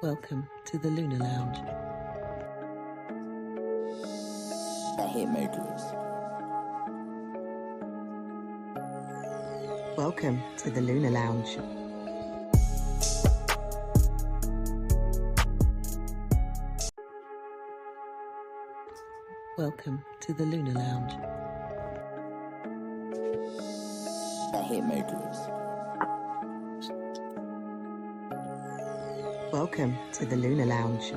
Welcome to the Lunar Lounge. The Hitmakers. Welcome to the Lunar Lounge. Welcome to the Lunar Lounge. The Hitmakers. Welcome to the Lunar Lounge.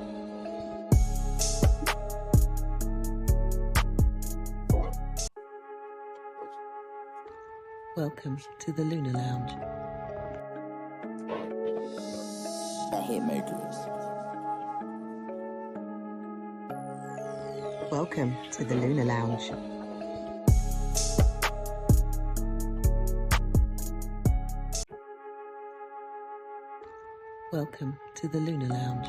Welcome to the Lunar Lounge. The Hitmakers. Welcome to the Lunar Lounge. Welcome to the Lunar Lounge.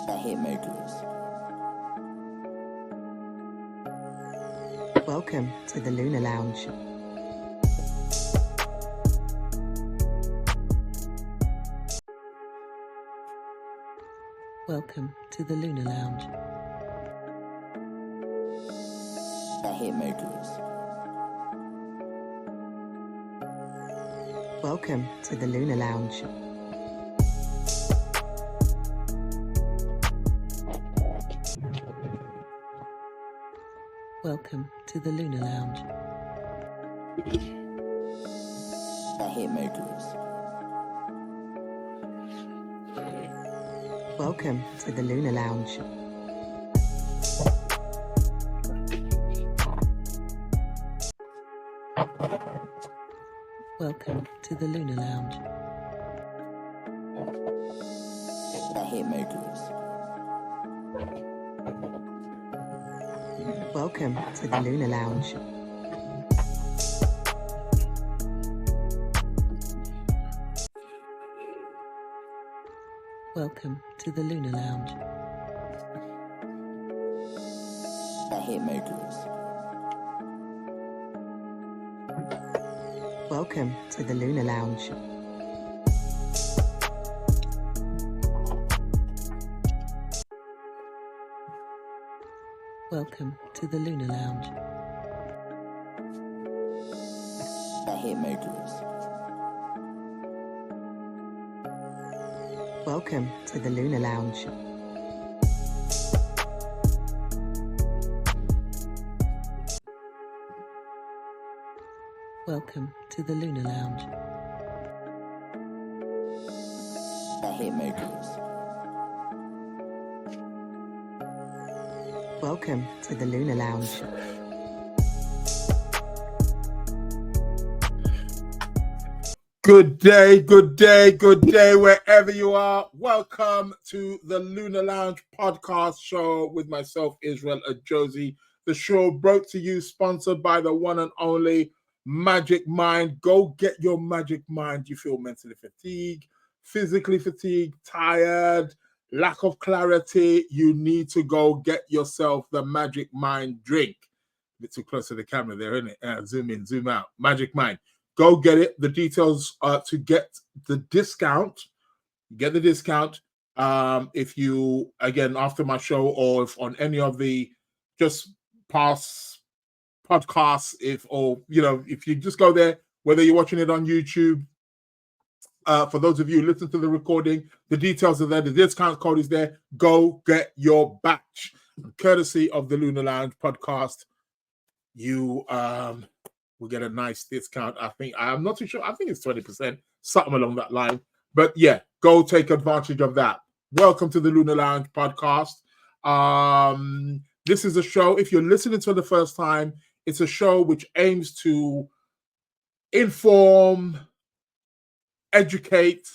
The Hitmakers. Welcome to the Lunar Lounge. Welcome to the Lunar Lounge. The Hitmakers. Welcome to the Lunar Lounge. Welcome to the Lunar Lounge. The Hitmakers. Welcome to the Lunar Lounge. Welcome to the Lunar Lounge. The Hitmakers. Welcome to the Lunar Lounge. Welcome to the Lunar Lounge. The Hitmakers. Welcome to the Lunar Lounge. Welcome to the Lunar Lounge. The Hitmakers. Welcome to the Lunar Lounge. Welcome to the Lunar Lounge. The Hitmakers. Welcome to the Lunar Lounge. Good day, good day, good day, wherever you are. Welcome to the Lunar Lounge podcast show with myself, Israel Ajosi. The show brought to you, sponsored by the one and only Magic Mind. Go get your Magic Mind. You feel mentally fatigued, physically fatigued, tired, lack of clarity. You need to go get yourself the Magic Mind drink. A bit too close to the camera there, isn't it? Zoom in, zoom out. Magic Mind. Go get it. The details to get the discount. Get the discount if you, again, after my show or if on any of the just past podcasts, if you just go there, whether you're watching it on YouTube, for those of you who listen to the recording, the details are there. The discount code is there. Go get your batch. Courtesy of the Lunar Lounge podcast, you will get a nice discount. I'm not too sure. I think it's 20%, something along that line. But yeah, go take advantage of that. Welcome to the Lunar Lounge podcast. This is a show, if you're listening to it the first time, it's a show which aims to inform, educate,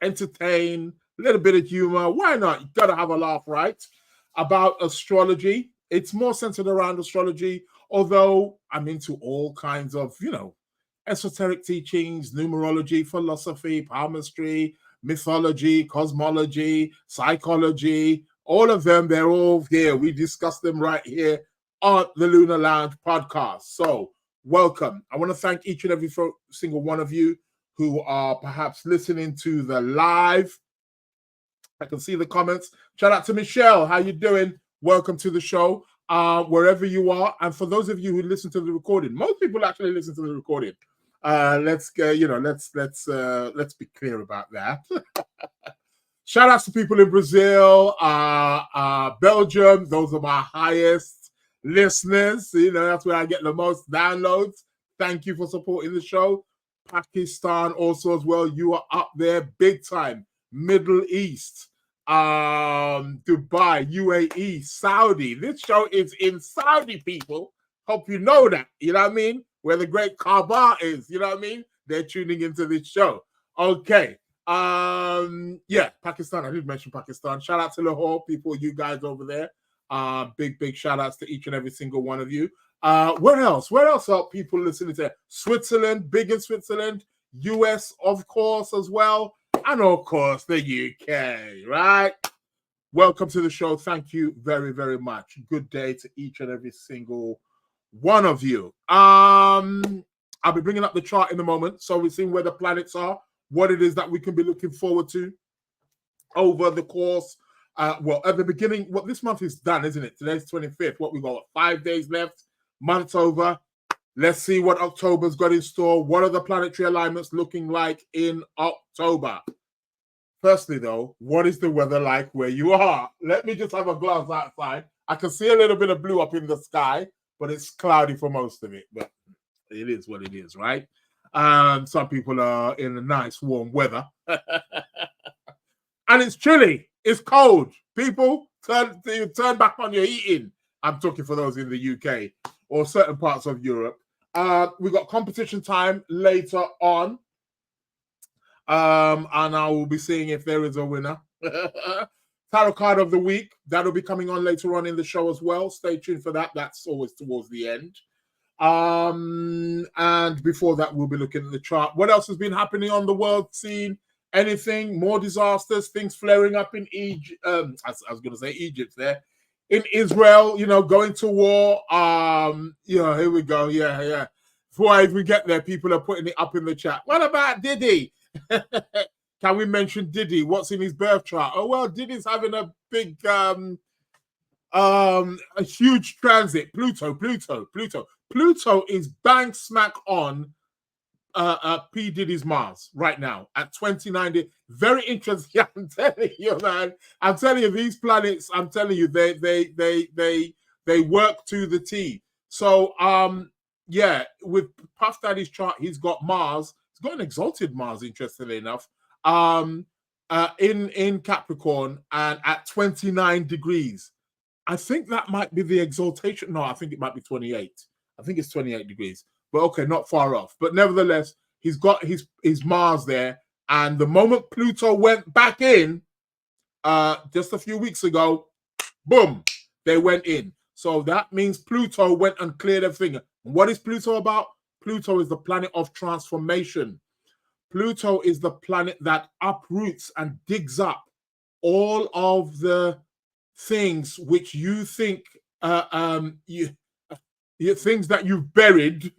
entertain, a little bit of humor. Why not? You got to have a laugh, right? About astrology. It's more centered around astrology, although I'm into all kinds of, esoteric teachings, numerology, philosophy, palmistry, mythology, cosmology, psychology, all of them, they're all here. We discuss them right here on the Lunar Lounge podcast. So welcome. I want to thank each and every single one of you who are perhaps listening to the live. I can see the comments. Shout out to Michelle. How you doing? Welcome to the show, wherever you are. And for those of you who listen to the recording, most people actually listen to the recording. Let's be clear about that. Shout outs to people in Brazil, Belgium. Those are my highest listeners. You know, that's where I get the most downloads. Thank you for supporting the show. Pakistan also as well. You are up there big time. Middle East, Dubai, UAE, Saudi. This show is in Saudi, people. Hope you know that. You know what I mean? Where the great Kaaba is. You know what I mean? They're tuning into this show. Okay. Yeah, Pakistan. I did mention Pakistan. Shout out to Lahore, people, you guys over there. Big shout outs to each and every single one of you. Where else? Where else are people listening to? Switzerland, big in Switzerland, US, of course, as well. And of course, the UK, right? Welcome to the show. Thank you very, very much. Good day to each and every single one of you. I'll be bringing up the chart in a moment. So we're seeing where the planets are, what it is that we can be looking forward to over the course. Well, at the beginning, this month is done, isn't it? Today's 25th. What we got? 5 days left. Month's over. Let's see what October's got in store. What are the planetary alignments looking like in October? Firstly, though, what is the weather like where you are? Let me just have a glance outside. I can see a little bit of blue up in the sky, but it's cloudy for most of it. But it is what it is, right? Some people are in a nice warm weather. And it's chilly. It's cold. People, turn back on your heating. I'm talking for those in the UK or certain parts of Europe. We got competition time later on. And I will be seeing if there is a winner. Tarot card of the week. That'll be coming on later on in the show as well. Stay tuned for that. That's always towards the end. And before that, we'll be looking at the chart. What else has been happening on the world scene? Anything? More disasters? Things flaring up in Egypt. I was going to say Egypt there. In Israel, you know, going to war. Here we go. Yeah. Before I even get there, people are putting it up in the chat. What about Diddy? Can we mention Diddy? What's in his birth chart? Oh, well, Diddy's having a big, a huge transit. Pluto is bang smack on P. Diddy's Mars right now at 29. Very interesting. I'm telling you, man. I'm telling you, these planets. I'm telling you, they work to the T. So, yeah, with Puff Daddy's chart, he's got Mars. He's got an exalted Mars, interestingly enough, in Capricorn and at 29 degrees. I think that might be the exaltation. No, I think it might be 28. I think it's 28 degrees. But okay, not far off. But nevertheless, he's got his Mars there. And the moment Pluto went back in, just a few weeks ago, boom, they went in. So that means Pluto went and cleared everything. What is Pluto about? Pluto is the planet of transformation. Pluto is the planet that uproots and digs up all of the things which you think, things that you've buried,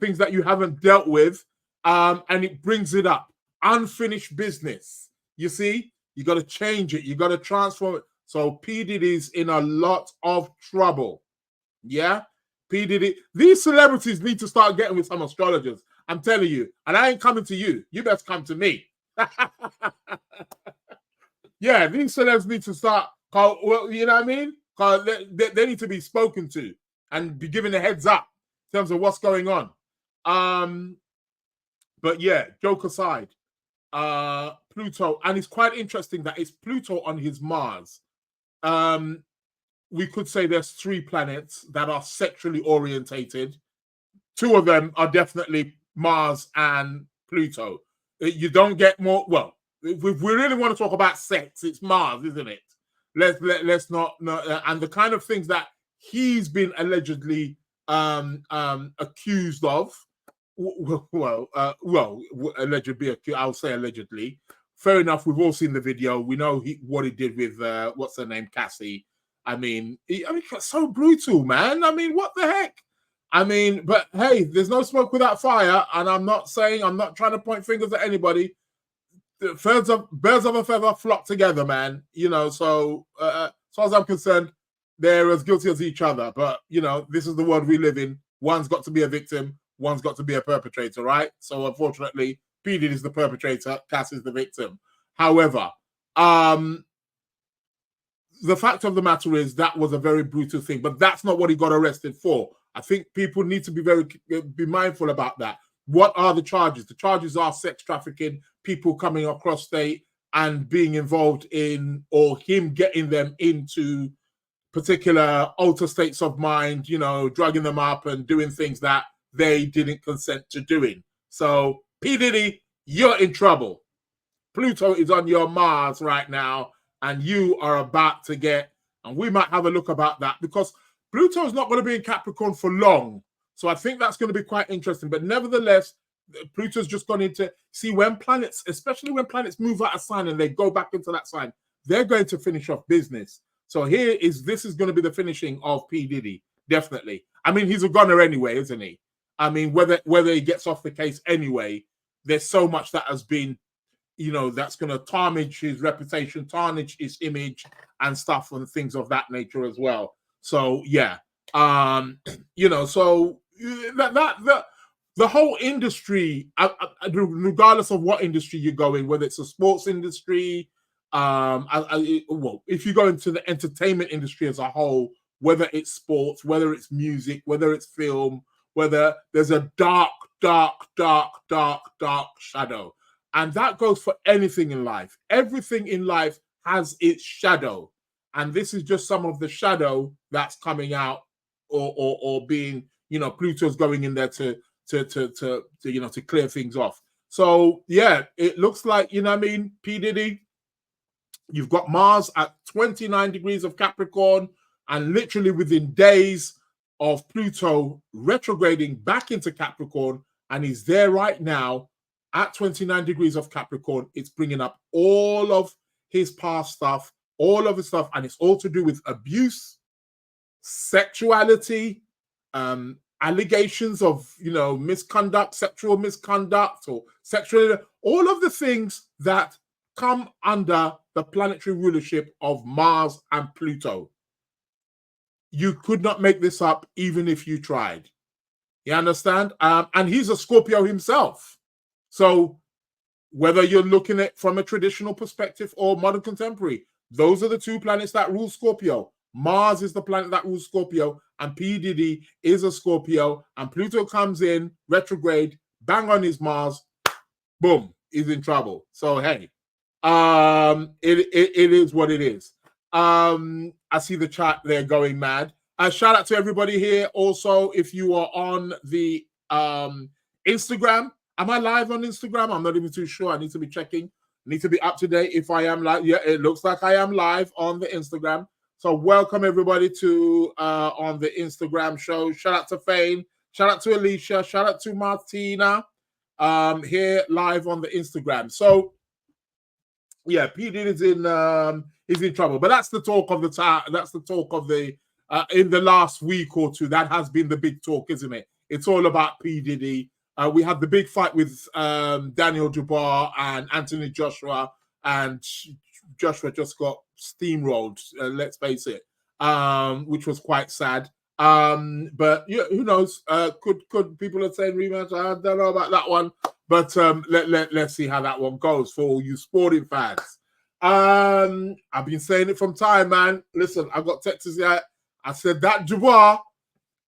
things that you haven't dealt with, and it brings it up. Unfinished business. You see, you got to change it. You got to transform it. So P. Diddy's in a lot of trouble. Yeah, P. Diddy. These celebrities need to start getting with some astrologers. I'm telling you, and I ain't coming to you. You best come to me. Yeah, these celebs need to start. Well, you know what I mean? Because they need to be spoken to and be given a heads up in terms of what's going on. But yeah, joke aside, Pluto, and it's quite interesting that it's Pluto on his Mars. We could say there's 3 planets that are sexually orientated. 2 of them are definitely Mars and Pluto. You don't get more. Well, if we really want to talk about sex, it's Mars, isn't it? Let's not. And the kind of things that he's been allegedly accused of. Allegedly. I'll say allegedly. Fair enough. We've all seen the video. We know what he did with what's her name, Cassie. I mean, it's so brutal, man. I mean, what the heck? I mean, but hey, there's no smoke without fire, and I'm not trying to point fingers at anybody. The birds of a feather flock together, man. You know, so as far as I'm concerned, they're as guilty as each other. But you know, this is the world we live in. One's got to be a victim, one's got to be a perpetrator, right? So unfortunately, P. Diddy is the perpetrator, Cass is the victim. However, the fact of the matter is that was a very brutal thing, but that's not what he got arrested for. I think people need to be mindful about that. What are the charges? The charges are sex trafficking, people coming across state and being involved in, or him getting them into particular altered states of mind, you know, drugging them up and doing things that they didn't consent to doing. So, P. Diddy, you're in trouble. Pluto is on your Mars right now, and you are about to get, and we might have a look about that because Pluto is not going to be in Capricorn for long. So I think that's going to be quite interesting. But nevertheless, Pluto's just gone into, see, when planets, especially when planets move out of sign and they go back into that sign, they're going to finish off business. So this is going to be the finishing of P. Diddy, definitely. I mean, he's a gunner anyway, isn't he? I mean, whether he gets off the case anyway, there's so much that has been, you know, that's going to tarnish his reputation, tarnish his image and stuff and things of that nature as well. So, yeah, you know, so the whole industry, regardless of what industry you go in, whether it's a sports industry, well, if you go into the entertainment industry as a whole, whether it's sports, whether it's music, whether it's film, whether there's a dark shadow. And that goes for anything in life. Everything in life has its shadow. And this is just some of the shadow that's coming out or being, you know, Pluto's going in there to you know, to clear things off. So, yeah, it looks like, you know what I mean, P. Diddy, you've got Mars at 29 degrees of Capricorn, and literally within days of Pluto retrograding back into Capricorn, and he's there right now at 29 degrees of Capricorn. It's bringing up all of his past stuff, all of his stuff, and it's all to do with abuse, sexuality, allegations of, you know, misconduct, sexual misconduct, or sexual, all of the things that come under the planetary rulership of Mars and Pluto. You could not make this up even if you tried. You understand? And he's a Scorpio himself. So whether you're looking at from a traditional perspective or modern contemporary, those are the two planets that rule Scorpio. Mars is the planet that rules Scorpio, and P. Diddy is a Scorpio, and Pluto comes in retrograde, bang on his Mars, boom, he's in trouble. So hey, it is what it is. I see the chat there going mad. Shout out to everybody here. Also, if you are on the Instagram, am I live on Instagram? I'm not even too sure. I need to be checking. I need to be up to date if I am live. Yeah, it looks like I am live on the Instagram. So welcome everybody to on the Instagram show. Shout out to Fane. Shout out to Alicia. Shout out to Martina. Here live on the Instagram. So yeah, P. Diddy is in trouble. But that's the talk of the time. That's the talk of the in the last week or two. That has been the big talk, isn't it? It's all about P. Diddy. We had the big fight with Daniel Dubois and Anthony Joshua, and Joshua just got steamrolled, let's face it, which was quite sad. But yeah, who knows? Could people are saying rematch? I don't know about that one, but let's see how that one goes for all you sporting fans. I've been saying it from time, man. Listen, I got texts here. I said that Dubois.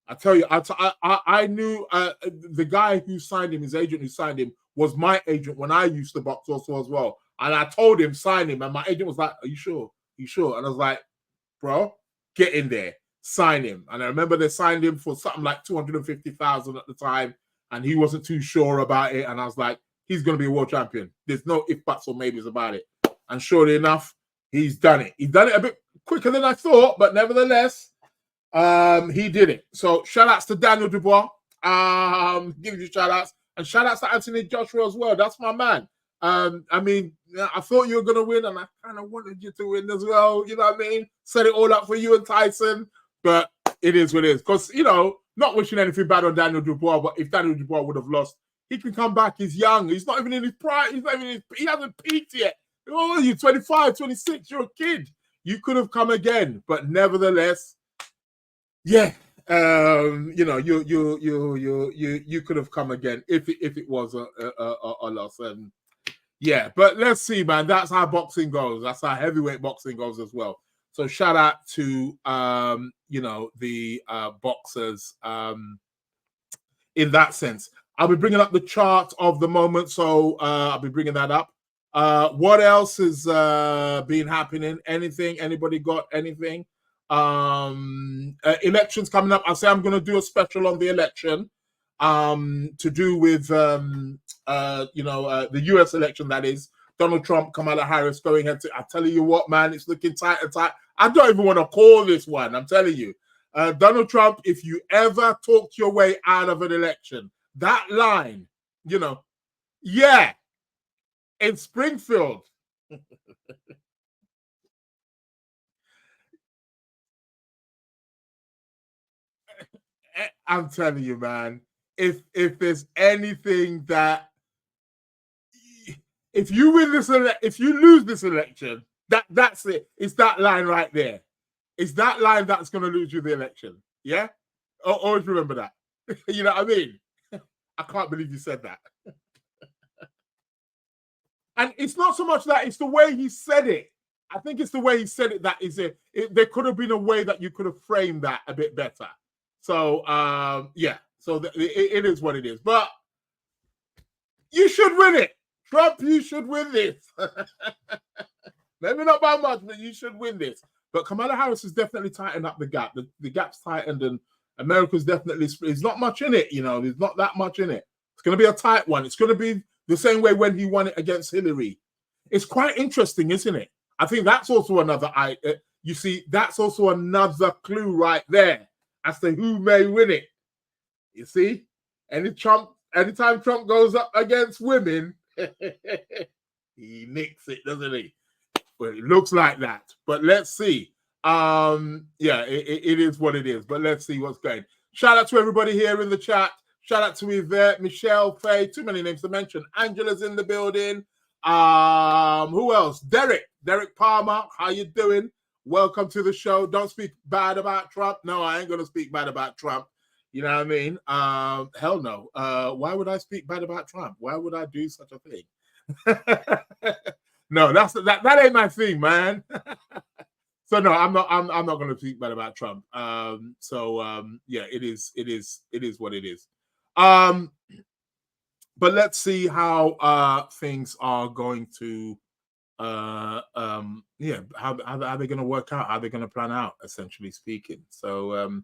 I tell you, I knew the guy who signed him, his agent who signed him, was my agent when I used to box also as well. And I told him, sign him. And my agent was like, are you sure? You sure? And I was like, bro, get in there. Sign him. And I remember they signed him for something like 250,000 at the time. And he wasn't too sure about it. And I was like, he's going to be a world champion. There's no if, buts, or maybes about it. And surely enough, he's done it. He's done it a bit quicker than I thought. But nevertheless, he did it. So shout outs to Daniel Dubois. Give you shout outs. And shout outs to Anthony Joshua as well. That's my man. I mean, I thought you were going to win, and I kind of wanted you to win as well. You know what I mean? Set it all up for you and Tyson, but it is what it is. Because, you know, Not wishing anything bad on Daniel Dubois, but if Daniel Dubois would have lost, he can come back. He's young. He's not even in his prime. He hasn't peaked yet. Oh, you're 25, 26. You're a kid. You could have come again, but nevertheless, yeah. You know, you could have come again if it was a loss. Yeah, but let's see, man. That's how boxing goes. That's how heavyweight boxing goes as well. So shout out to you know, the boxers in that sense. I'll be bringing up the chart of the moment, so I'll be bringing that up. What else has been happening? Anything? Anybody got anything? Elections coming up. I say I'm going to do a special on the election to do with you know, the US election, that is. Donald Trump, Kamala Harris going head to. I tell you what, man, it's looking tight and tight. I don't even want to call this one. I'm telling you, Donald Trump, if you ever talked your way out of an election, that line, you know, yeah, in Springfield. I'm telling you, man, if there's anything that, if you win this, if you lose this election, that's it. It's that line right there. It's that line that's going to lose you the election. Yeah, always remember that. You know what I mean? I can't believe you said that. And it's not so much that, it's the way he said it. I think it's the way he said it that is it. There could have been a way that you could have framed that a bit better. So yeah, so it is what it is. But you should win it. Trump, you should win this. Maybe not by much, but you should win this. But Kamala Harris has definitely tightened up the gap. The gap's tightened, and America's definitely, there's not much in it, you know, there's not that much in it. It's going to be a tight one. It's going to be the same way when he won it against Hillary. It's quite interesting, isn't it? I think that's also another, you see, that's also another clue right there as to who may win it. You see? Anytime Trump goes up against women, he nicks it, doesn't he? Well, it looks like that. But let's see. Yeah, it is what it is. But let's see what's going. Shout out to everybody here in the chat. Shout out to Yvette, Michelle, Faye. Too many names to mention. Angela's in the building. Who else? Derek Palmer. How you doing? Welcome to the show. Don't speak bad about Trump. No, I ain't gonna speak bad about Trump. You know what I mean? Hell no. Why would I speak bad about Trump? Why would I do such a thing? No, that ain't my thing, man. So no, I'm not going to speak bad about Trump. Yeah, it is what it is. But let's see how things are going to yeah, how are they going to work out? How are they going to plan out, essentially speaking? So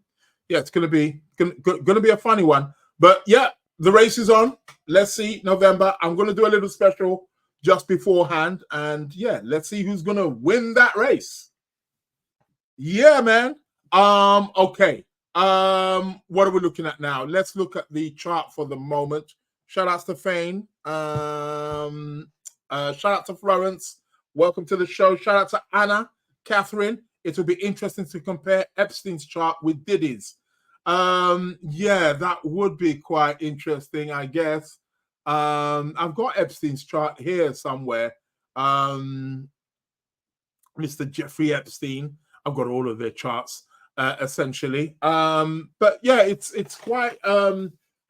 yeah, it's going to be a funny one. But yeah, the race is on. Let's see, November. I'm going to do a little special just beforehand, and yeah, let's see who's going to win that race. Yeah, man. Okay. What are we looking at now? Let's look at the chart for the moment. Shout out to Fane. Shout out to Florence. Welcome to the show. Shout out to Anna, Catherine. It will be interesting to compare Epstein's chart with Diddy's. Yeah, that would be quite interesting, I guess. I've got Epstein's chart here somewhere. Mr. Jeffrey Epstein. I've got all of their charts, essentially. But yeah, it's quite. I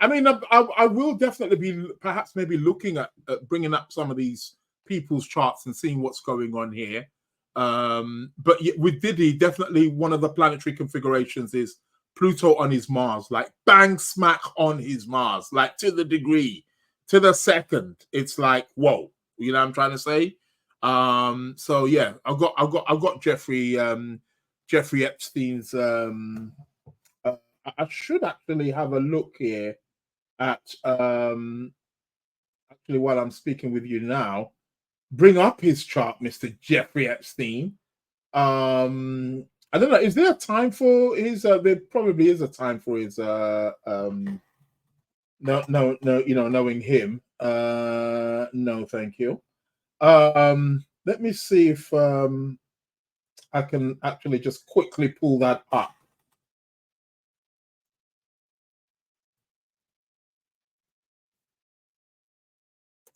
mean, I will definitely be perhaps maybe looking at bringing up some of these people's charts and seeing what's going on here. But with Diddy, definitely one of the planetary configurations is Pluto on his Mars, like bang smack on his Mars, like to the degree, to the second. It's like, whoa, you know what I'm trying to say? So yeah, I've got Jeffrey Epstein's. I should actually have a look here at actually while I'm speaking with you now, bring up his chart, Mr. Jeffrey Epstein. I don't know, is there a time for his there probably is a time for his no, you know, knowing him. No, thank you. Let me see if I can actually just quickly pull that up.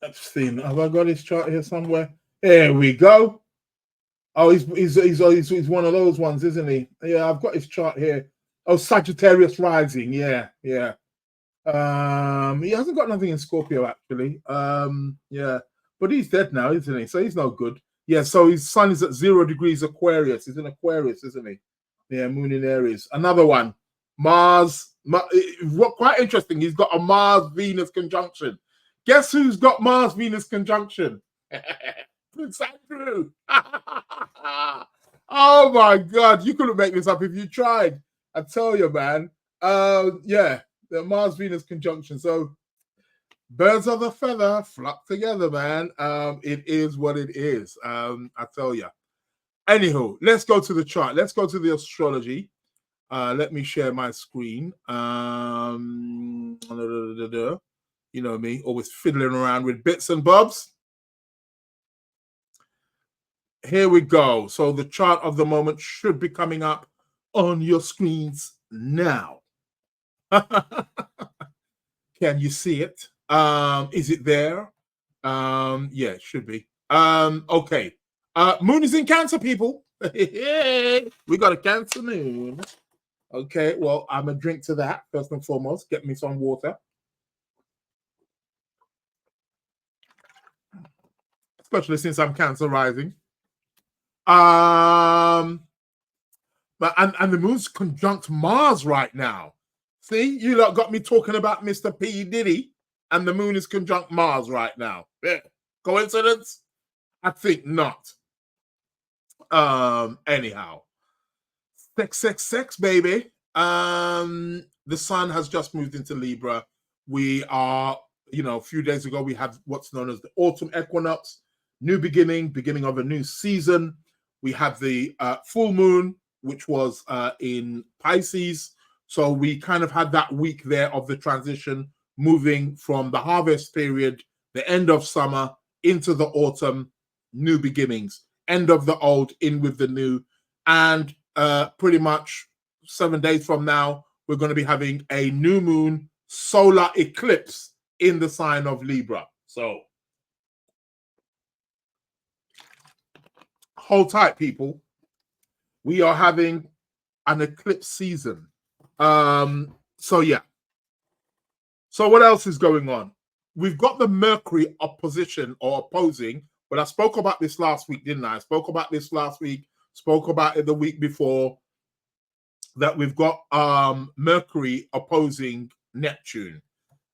Epstein. Have I got his chart here somewhere? Here we go. Oh, he's one of those ones, isn't he? Yeah, I've got his chart here. Oh, Sagittarius rising. Yeah. He hasn't got nothing in Scorpio actually. Yeah, but he's dead now, isn't he? So he's no good. Yeah, so his sun is at 0 degrees Aquarius. He's in Aquarius, isn't he? Yeah, moon in Aries. Another one, Mars. Quite interesting. He's got a Mars Venus conjunction. Guess who's got Mars Venus conjunction? Prince Andrew. Oh my God, you couldn't make this up if you tried. I tell you, man. Yeah, the Mars Venus conjunction. So birds of a feather flock together, man. It is what it is. I tell you. Anywho, let's go to the chart. Let's go to the astrology. Let me share my screen. You know me, always fiddling around with bits and bobs. Here we go. So the chart of the moment should be coming up on your screens now. Can you see it? Is it there? Yeah, it should be. Okay. Moon is in Cancer, people. We got a Cancer moon. Okay, well, I'm a drink to that first and foremost. Get me some water. Especially since I'm Cancer rising. But and the moon's conjunct Mars right now. See, you lot got me talking about Mr. P. Diddy, and the moon is conjunct Mars right now. Yeah. Coincidence? I think not. Anyhow. Sex, baby. The sun has just moved into Libra. We are, a few days ago, we had what's known as the autumn equinox, new beginning of a new season. We have the full moon, which was in Pisces. So we kind of had that week there of the transition, moving from the harvest period, the end of summer, into the autumn, new beginnings, end of the old, in with the new. And pretty much 7 days from now, we're going to be having a new moon solar eclipse in the sign of Libra. So hold tight, people. We are having an eclipse season. So yeah. So what else is going on? We've got the Mercury opposition or opposing, but I spoke about this last week, didn't I? I spoke about this last week, spoke about it the week before, that we've got Mercury opposing Neptune.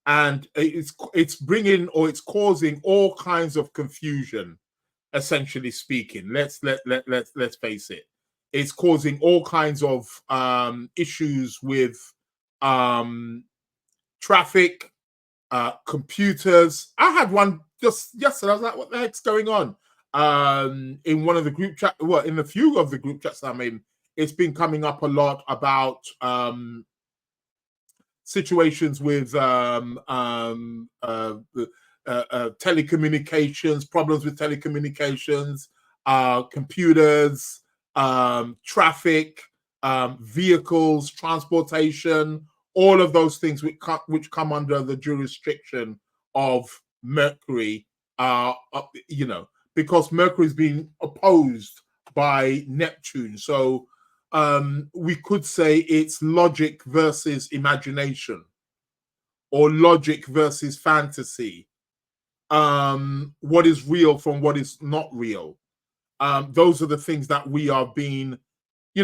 And it's bringing, or it's causing all kinds of confusion, essentially speaking. Let's face it. It's causing all kinds of issues with traffic, computers. I had one just yesterday. I was like, what the heck's going on? In one of the group chat, well, in a few of the group chats I'm in, it's been coming up a lot about situations with telecommunications, problems with telecommunications, computers, traffic, vehicles, transportation, all of those things which come under the jurisdiction of Mercury, because Mercury is being opposed by Neptune. So we could say it's logic versus imagination, or logic versus fantasy. What is real from what is not real. Those are the things that we are being, we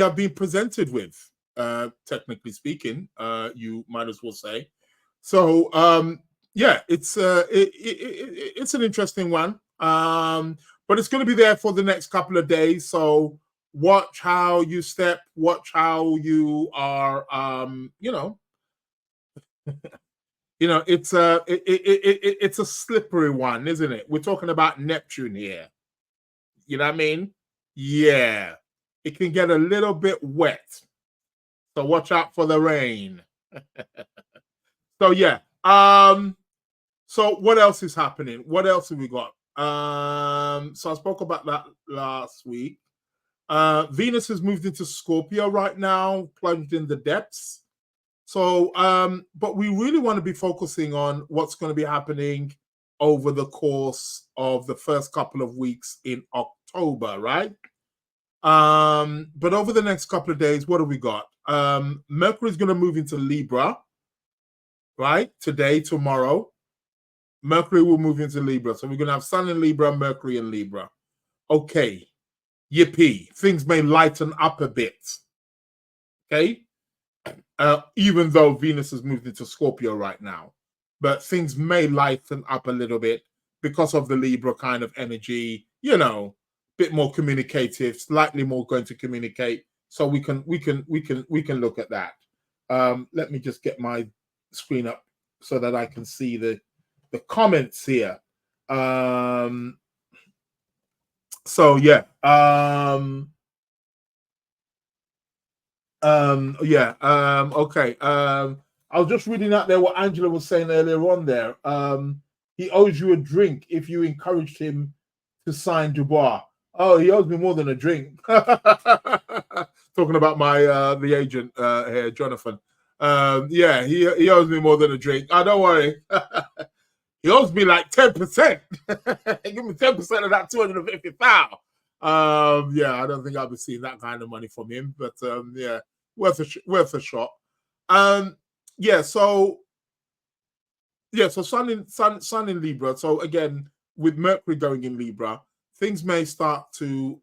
are being presented with, technically speaking, you might as well say. So, yeah, it's an interesting one. But it's going to be there for the next couple of days. So watch how you step, watch how you are, it's a slippery one, isn't it? We're talking about Neptune here. You know what I mean? Yeah. It can get a little bit wet. So watch out for the rain. So yeah. So what else is happening? What else have we got? So I spoke about that last week. Venus has moved into Scorpio right now, plunged in the depths. So, but we really want to be focusing on what's going to be happening over the course of the first couple of weeks in October, right? But over the next couple of days, what have we got? Mercury is going to move into Libra, right? Today, tomorrow. Mercury will move into Libra. So we're going to have Sun in Libra, Mercury in Libra. Okay. Yippee. Things may lighten up a bit. Okay. Even though Venus has moved into Scorpio right now. But things may lighten up a little bit because of the Libra kind of energy, you know, bit more communicative, slightly more going to communicate. So we can look at that. Let me just get my screen up so that I can see the comments here. So yeah. Okay. I was just reading out there what Angela was saying earlier on there. He owes you a drink if you encouraged him to sign Dubois. Oh, he owes me more than a drink. Talking about my the agent here, Jonathan. Yeah, he owes me more than a drink. Oh, don't worry. He owes me like 10%. Give me 10% of that 250,000. Yeah, I don't think I'll be seeing that kind of money from him, but yeah, worth a shot. So Sun in Libra. So again, with Mercury going in Libra, things may start to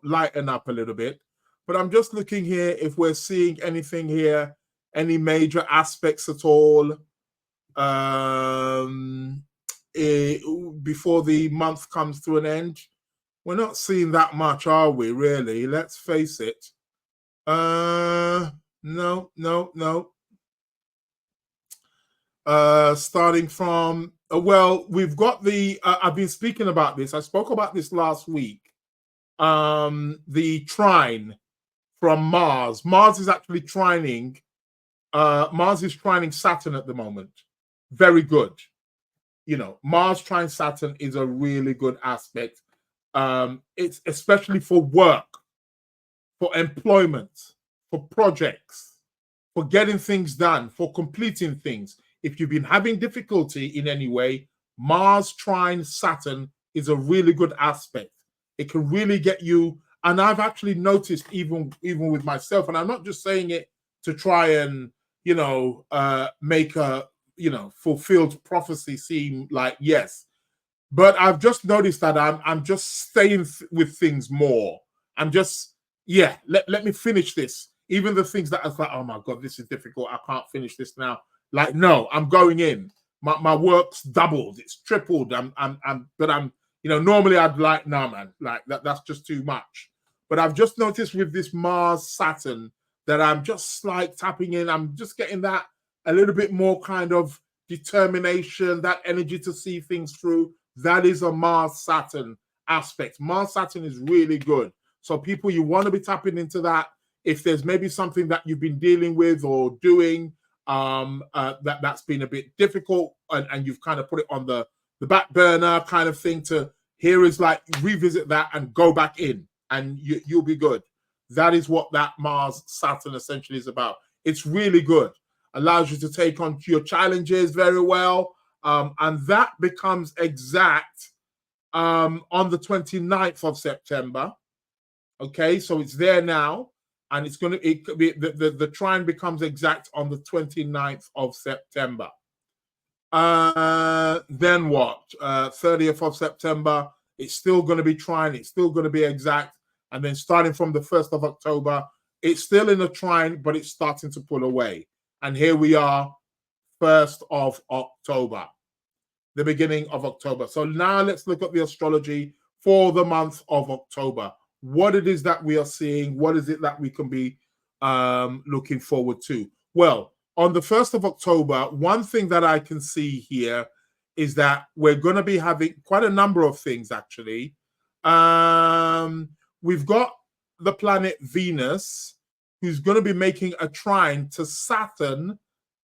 lighten up a little bit. But I'm just looking here if we're seeing anything here, any major aspects at all before the month comes to an end. We're not seeing that much, are we, really? Let's face it. No. Starting from, we've got the, I've been speaking about this. I spoke about this last week. The trine from Mars. Mars is actually trining. Mars is trining Saturn at the moment. Very good. You know, Mars trine Saturn is a really good aspect. It's especially for work, for employment, for projects, for getting things done, for completing things. If you've been having difficulty in any way, Mars trine Saturn is a really good aspect. It can really get you, and I've actually noticed even with myself, and I'm not just saying it to try and, make a, fulfilled prophecy seem like yes. But I've just noticed that I'm just staying with things more. I'm just, let me finish this. Even the things that I thought, oh my God, this is difficult. I can't finish this now. Like, no, I'm going in. My work's doubled. It's tripled. But I'm, normally I'd like, no, man, like that's just too much. But I've just noticed with this Mars Saturn that I'm just like tapping in. I'm just getting that a little bit more kind of determination, that energy to see things through. That is a Mars Saturn aspect. Mars Saturn is really good. So people, you want to be tapping into that. If there's maybe something that you've been dealing with or doing that's been a bit difficult and you've kind of put it on the back burner kind of thing, to here is like revisit that and go back in and you'll be good. That is what that Mars Saturn essentially is about. It's really good. Allows you to take on your challenges very well. And that becomes exact on the 29th of September. Okay, so it's there now. And it's going to, it could be, the trine becomes exact on the 29th of September. Then what? 30th of September, it's still going to be trine. It's still going to be exact. And then starting from the 1st of October, it's still in a trine, but it's starting to pull away. And here we are, 1st of October, the beginning of October. So now let's look at the astrology for the month of October. What it is that we are seeing, what is it that we can be looking forward to? Well, on the 1st of October, one thing that I can see here is that we're going to be having quite a number of things, actually. We've got the planet Venus, who's going to be making a trine to Saturn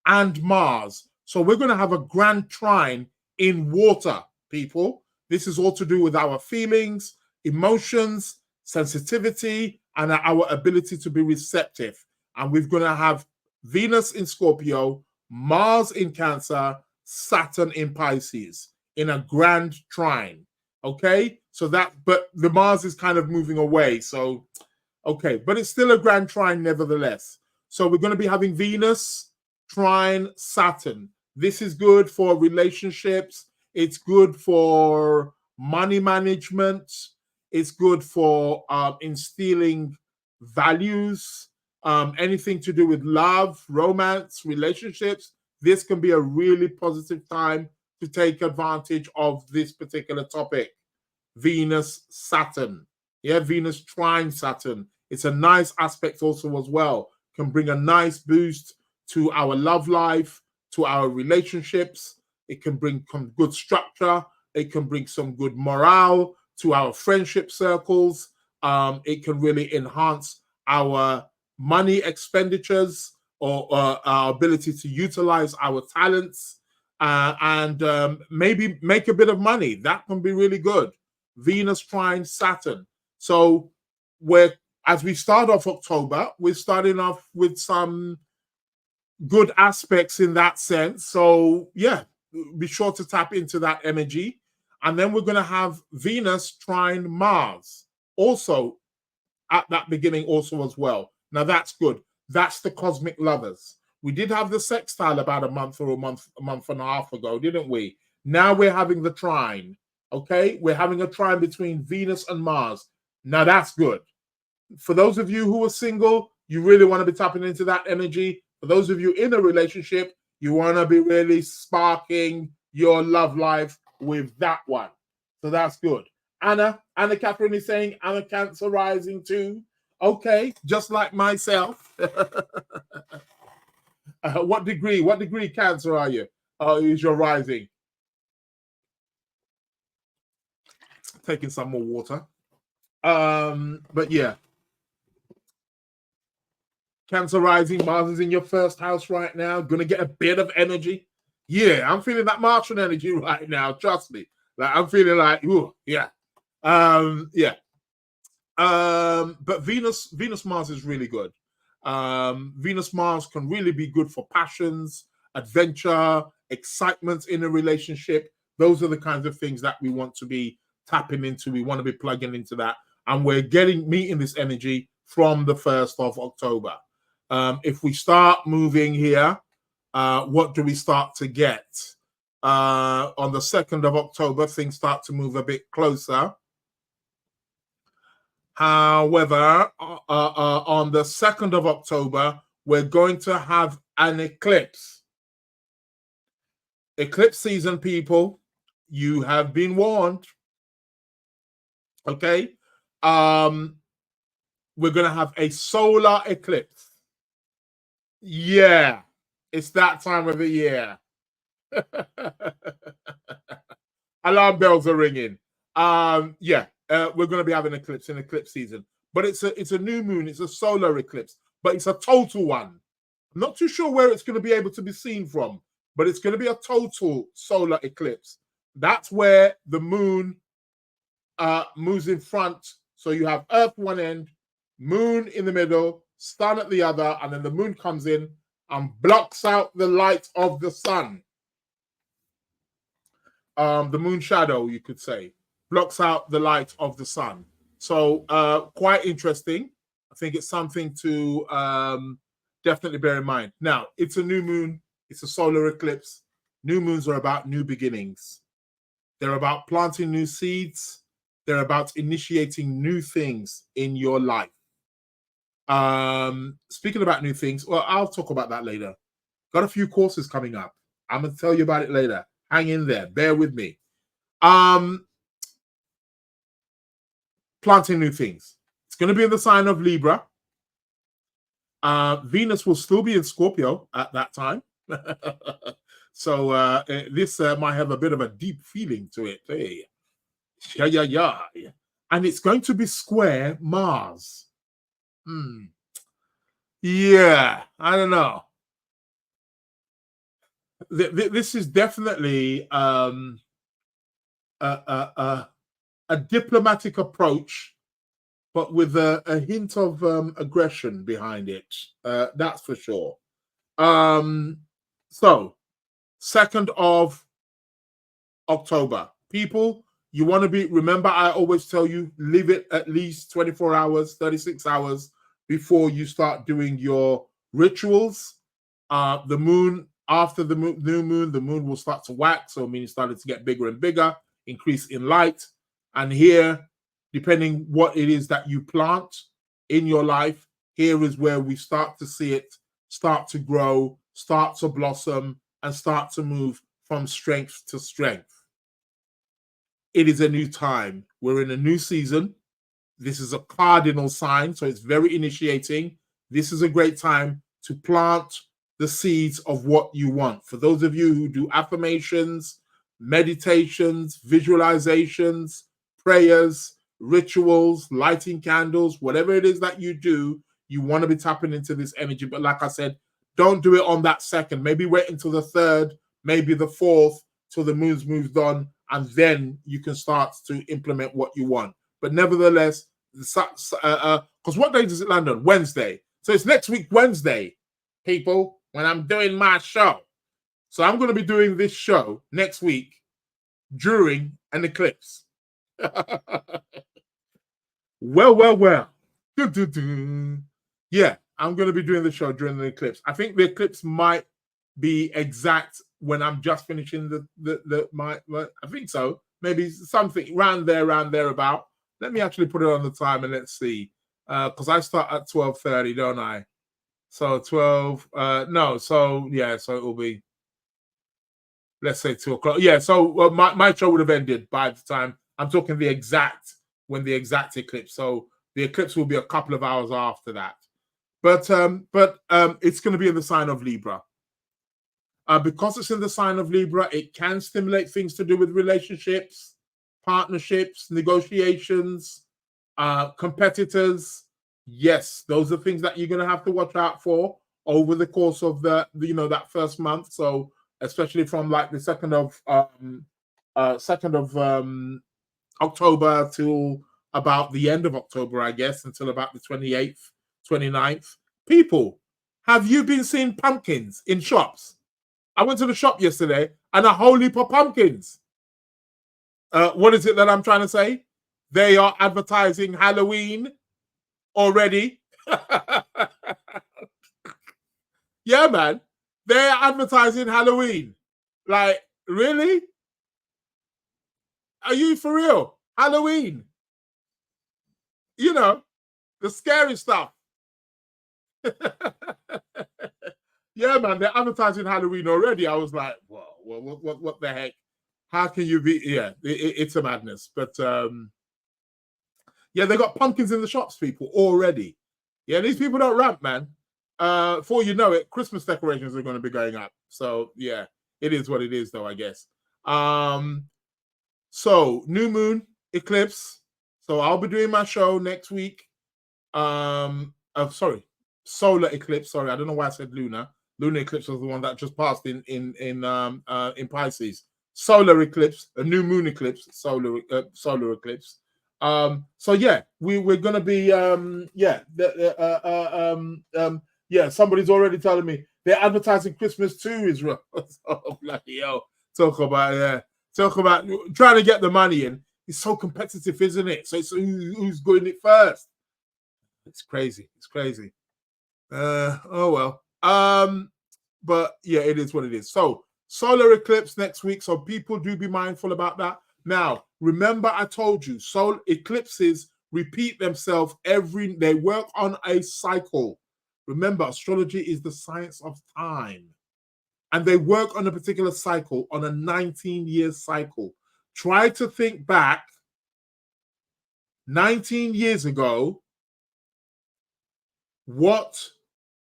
and Mars. So we're going to have a grand trine in water, people. This is all to do with our feelings, emotions, sensitivity, and our ability to be receptive. And we're going to have Venus in Scorpio, Mars in Cancer, Saturn in Pisces in a grand trine. Okay, so but the Mars is kind of moving away. So, okay, but it's still a grand trine nevertheless. So we're going to be having Venus, trine, Saturn. This is good for relationships. It's good for money management. It's good for instilling values, anything to do with love, romance, relationships. This can be a really positive time to take advantage of this particular topic. Venus, Saturn. Yeah, Venus trine Saturn. It's a nice aspect also as well. Can bring a nice boost to our love life, to our relationships. It can bring some good structure. It can bring some good morale to our friendship circles. It can really enhance our money expenditures or our ability to utilize our talents and maybe make a bit of money. That can be really good. Venus trine Saturn. So as we start off October, we're starting off with some good aspects in that sense. So yeah, be sure to tap into that energy. And then we're going to have Venus trine Mars also at that beginning also as well. Now that's good. That's the cosmic lovers. We did have the sextile about a month and a half ago, didn't we? Now we're having the trine. Okay, we're having a trine between Venus and Mars. Now that's good. For those of you who are single, you really want to be tapping into that energy. For those of you in a relationship, you want to be really sparking your love life with that one. So that's good. Anna Catherine is saying Anna Cancer rising too. Okay, just like myself. What degree Cancer are you? Is your rising? Taking some more water. But yeah. Cancer rising, Mars is in your first house right now. Gonna get a bit of energy. Yeah, I'm feeling that Martian energy right now. Trust me. Like I'm feeling like, ooh, yeah. Yeah. But Venus Mars is really good. Venus Mars can really be good for passions, adventure, excitement in a relationship. Those are the kinds of things that we want to be tapping into. We want to be plugging into that. And we're meeting this energy from the 1st of October. If we start moving here, what do we start to get? On the 2nd of October, things start to move a bit closer. However, on the 2nd of October, we're going to have an eclipse. Eclipse season, people, you have been warned. Okay? We're going to have a solar eclipse. Yeah, it's that time of the year. Alarm bells are ringing. Yeah, we're going to be having an eclipse season, but it's a new moon. It's a solar eclipse, but it's a total one. I'm not too sure where it's going to be able to be seen from, but it's going to be a total solar eclipse. That's where the moon moves in front. So you have Earth one end, moon in the middle, sun at the other, and then the moon comes in and blocks out the light of the sun. The moon shadow, you could say, blocks out the light of the sun. So quite interesting. I think it's something to definitely bear in mind. Now, it's a new moon. It's a solar eclipse. New moons are about new beginnings. They're about planting new seeds. They're about initiating new things in your life. Speaking about new things, well, I'll talk about that later. Got a few courses coming up. I'm going to tell you about it later. Hang in there. Bear with me. Planting new things. It's going to be in the sign of Libra. Venus will still be in Scorpio at that time. So this might have a bit of a deep feeling to it. Hey. Yeah. And it's going to be square Mars. Yeah, I don't know. This is definitely a diplomatic approach but with a hint of aggression behind it. That's for sure. So 2nd of October. People, you want to remember, I always tell you, leave it at least 24 hours, 36 hours before you start doing your rituals. The moon, after the new moon, the moon will start to wax, so meaning started to get bigger and bigger, increase in light. And here, depending what it is that you plant in your life, here is where we start to see it start to grow, start to blossom, and start to move from strength to strength. It is a new time. We're in a new season. This is a cardinal sign, so it's very initiating. This is a great time to plant the seeds of what you want. For those of you who do affirmations, meditations, visualizations, prayers, rituals, lighting candles, whatever it is that you do, you want to be tapping into this energy. But like I said, don't do it on that 2nd. Maybe wait until the 3rd, maybe the 4th, till the moon's moved on, and then you can start to implement what you want. But nevertheless, because what day does it land on? Wednesday. So it's next week, Wednesday, people, when I'm doing my show. So I'm going to be doing this show next week during an eclipse. Well. Yeah, I'm going to be doing the show during the eclipse. I think the eclipse might be exact when I'm just finishing my I think so. Maybe something around there about. Let me actually put it on the time and let's see. Because I start at 12:30, don't I? So 12, no, so yeah, so it will be, let's say 2 o'clock. Yeah, so my show would have ended by the time I'm talking the exact eclipse. So the eclipse will be a couple of hours after that. But it's going to be in the sign of Libra. Because it's in the sign of Libra, it can stimulate things to do with relationships, partnerships, negotiations, competitors. Yes, those are things that you're going to have to watch out for over the course of that 1st month. So especially from like the 2nd of October till about the end of October, I guess, until about the 28th, 29th. People, have you been seeing pumpkins in shops? I went to the shop yesterday and a whole heap of pumpkins. What is it that I'm trying to say? They are advertising Halloween already. Yeah, man. They're advertising Halloween. Like, really? Are you for real? Halloween. You know, the scary stuff. Yeah, man, they're advertising Halloween already. I was like, whoa, what the heck? How can you be? Yeah, it's a madness. But yeah, they got pumpkins in the shops, people, already. Yeah, these people don't ramp, man. Before you know it, Christmas decorations are going to be going up. So yeah, it is what it is, though, I guess. So new moon, eclipse. So I'll be doing my show next week. Sorry, solar eclipse. Sorry, I don't know why I said lunar. Lunar eclipse was the one that just passed in Pisces. Solar eclipse, a new moon eclipse, solar eclipse. So yeah, we're gonna be yeah. Somebody's already telling me they're advertising Christmas too, Israel. Oh, bloody hell! Talk about trying to get the money in. It's so competitive, isn't it? So it's who's going it first. It's crazy. It's crazy. Oh well. But yeah, it is what it is. So solar eclipse next week. So people do be mindful about that. Now, remember, I told you, solar eclipses repeat themselves they work on a cycle. Remember, astrology is the science of time. And they work on a particular cycle, on a 19-year cycle. Try to think back 19 years ago, what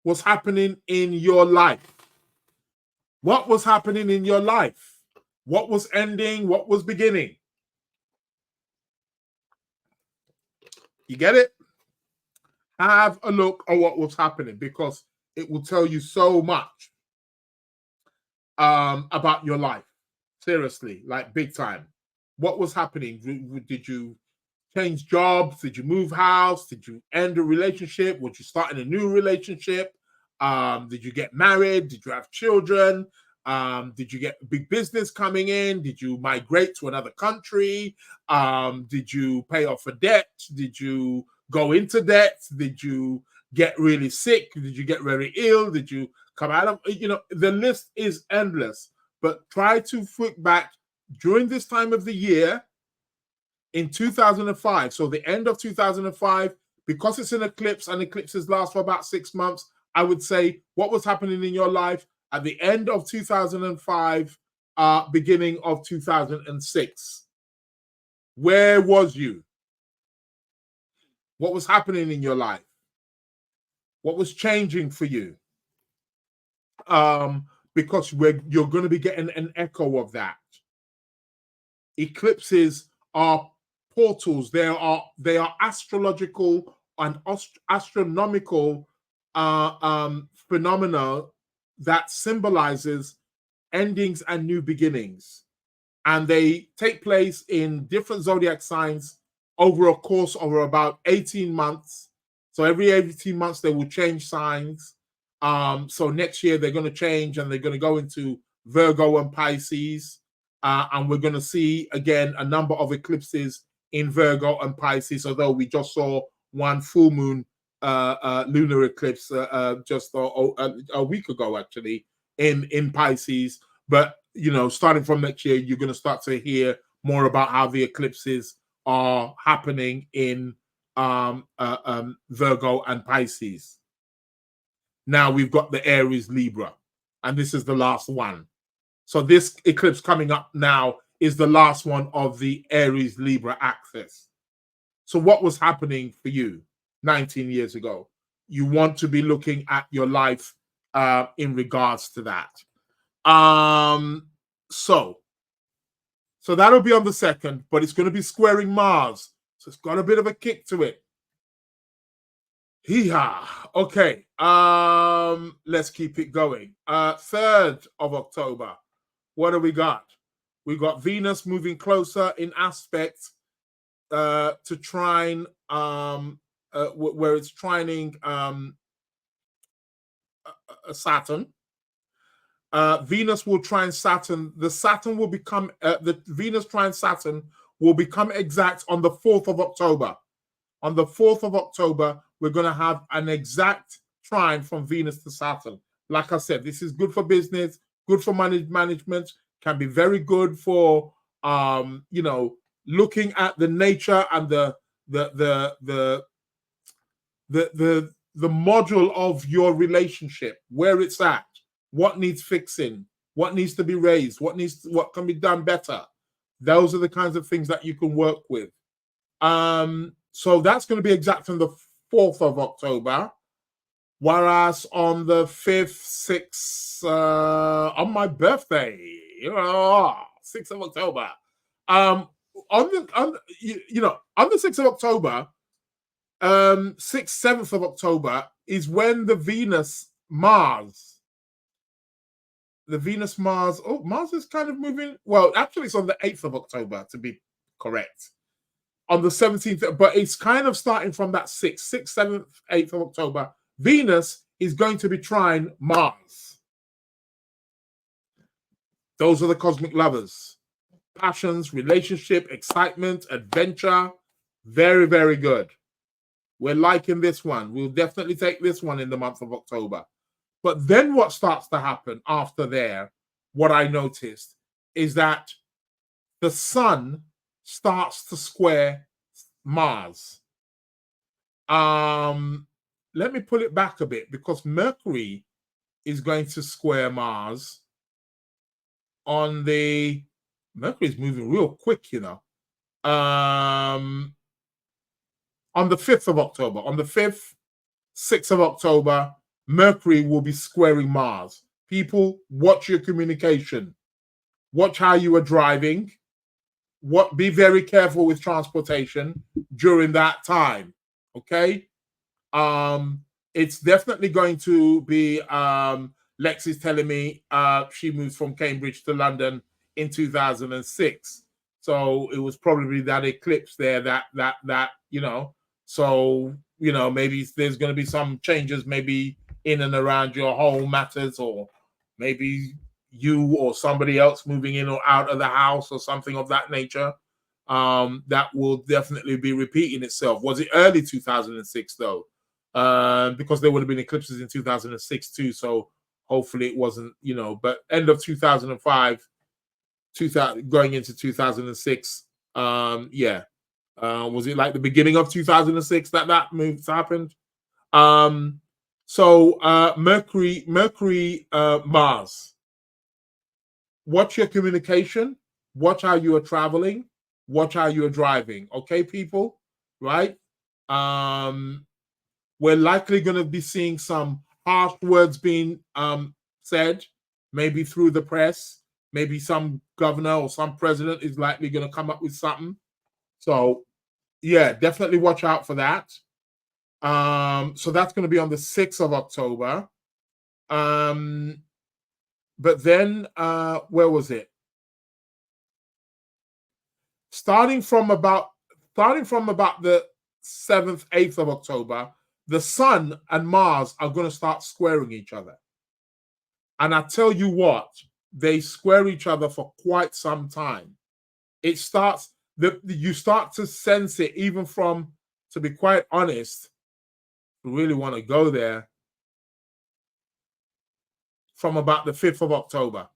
was happening in your life? What was happening in your life? What was ending? What was beginning? You get it? Have a look at what was happening, because it will tell you so much about your life. Seriously, like big time. What was happening? Did you change jobs? Did you move house? Did you end a relationship? Was you starting a new relationship? Did you get married? Did you have children? Did you get big business coming in? Did you migrate to another country? Did you pay off a debt? Did you go into debt? Did you get really sick? Did you get very ill? Did you come out of, the list is endless. But try to think back during this time of the year in 2005. So the end of 2005, because it's an eclipse and eclipses last for about 6 months, I would say what was happening in your life at the end of 2005, beginning of 2006. Where was you? What was happening in your life? What was changing for you? Because you're going to be getting an echo of that. Eclipses are portals. They are astrological and astronomical phenomena that symbolizes endings and new beginnings. And they take place in different zodiac signs over a course of about 18 months. So every 18 months, they will change signs. So next year, they're going to change and they're going to go into Virgo and Pisces. And we're going to see, again, a number of eclipses in Virgo and Pisces, although we just saw one full moon lunar eclipse just a week ago, actually, in Pisces. But, starting from next year, you're going to start to hear more about how the eclipses are happening in Virgo and Pisces. Now we've got the Aries Libra, and this is the last one. So this eclipse coming up now is the last one of the Aries Libra axis. So what was happening for you 19 years ago? You want to be looking at your life in regards to that. So that'll be on the 2nd, but it's going to be squaring Mars. So it's got a bit of a kick to it. Hee-ha. Okay. Let's keep it going. 3rd of October. What do we got? We got Venus moving closer in aspect to trine, where it's trining Saturn. Venus will trine Saturn. The Saturn will become the Venus trine Saturn will become exact on the 4th of October. On the 4th of October, we're going to have an exact trine from Venus to Saturn. Like I said, this is good for business, good for management, can be very good for looking at the nature and the module of your relationship, where it's at, what needs fixing, what needs to be raised, what can be done better. Those are the kinds of things that you can work with. So that's going to be exact on the 4th of October. Whereas on the 5th, 6th, on my birthday, 6th of October, on the 6th of October, 6th, 7th of October is when the Venus-Mars, Mars is kind of moving. Well, actually, it's on the 8th of October, to be correct. On the 17th, but it's kind of starting from that 6th, 7th, 8th of October. Venus is going to be trine Mars. Those are the cosmic lovers. Passions, relationship, excitement, adventure. Very, very good. We're liking this one. We'll definitely take this one in the month of October. But then what starts to happen after there, what I noticed, is that the sun starts to square Mars. Let me pull it back a bit, because Mercury is going to square Mars on the... Mercury's moving real quick, on the 5th of October. On the 5th, 6th of October, Mercury will be squaring Mars. People, watch your communication. Watch how you are driving. Be very careful with transportation during that time. Okay? It's definitely going to be, Lexi's telling me she moved from Cambridge to London in 2006. So it was probably that eclipse there that you know. So you know, maybe there's going to be some changes, maybe in and around your home matters, or maybe you or somebody else moving in or out of the house or something of that nature. That will definitely be repeating itself. Was it early 2006 though? Because there would have been eclipses in 2006 too. So hopefully it wasn't, you know, but end of 2005, 2000 going into 2006. Yeah. Was it like the beginning of 2006 that moves happened? Mercury, Mars. Watch your communication. Watch how you are traveling. Watch how you are driving. Okay, people, right? We're likely going to be seeing some harsh words being said, maybe through the press. Maybe some governor or some president is likely going to come up with something. So, yeah, definitely watch out for that. So that's going to be on the 6th of October. But then, where was it? Starting from about the 7th, 8th of October, the Sun and Mars are going to start squaring each other. And I tell you what, they square each other for quite some time. It starts, you start to sense it even from, to be quite honest, you really want to go there, from about the 5th of October.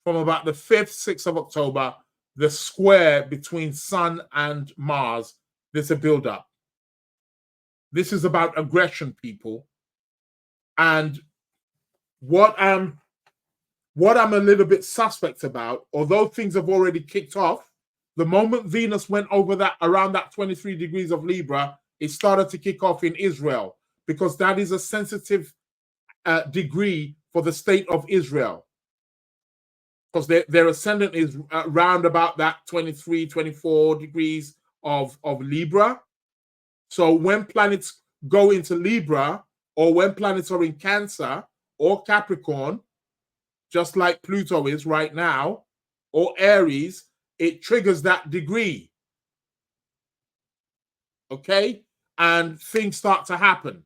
From about the 5th, 6th of October, the square between Sun and Mars, there's a build-up. This is about aggression, people. And what I'm a little bit suspect about, although things have already kicked off, the moment Venus went over that, around that 23 degrees of Libra, it started to kick off in Israel, because that is a sensitive degree for the state of Israel. Because their ascendant is around about that 23, 24 degrees of Libra. So when planets go into Libra, or when planets are in Cancer or Capricorn, just like Pluto is right now, or Aries, it triggers that degree. Okay? And things start to happen,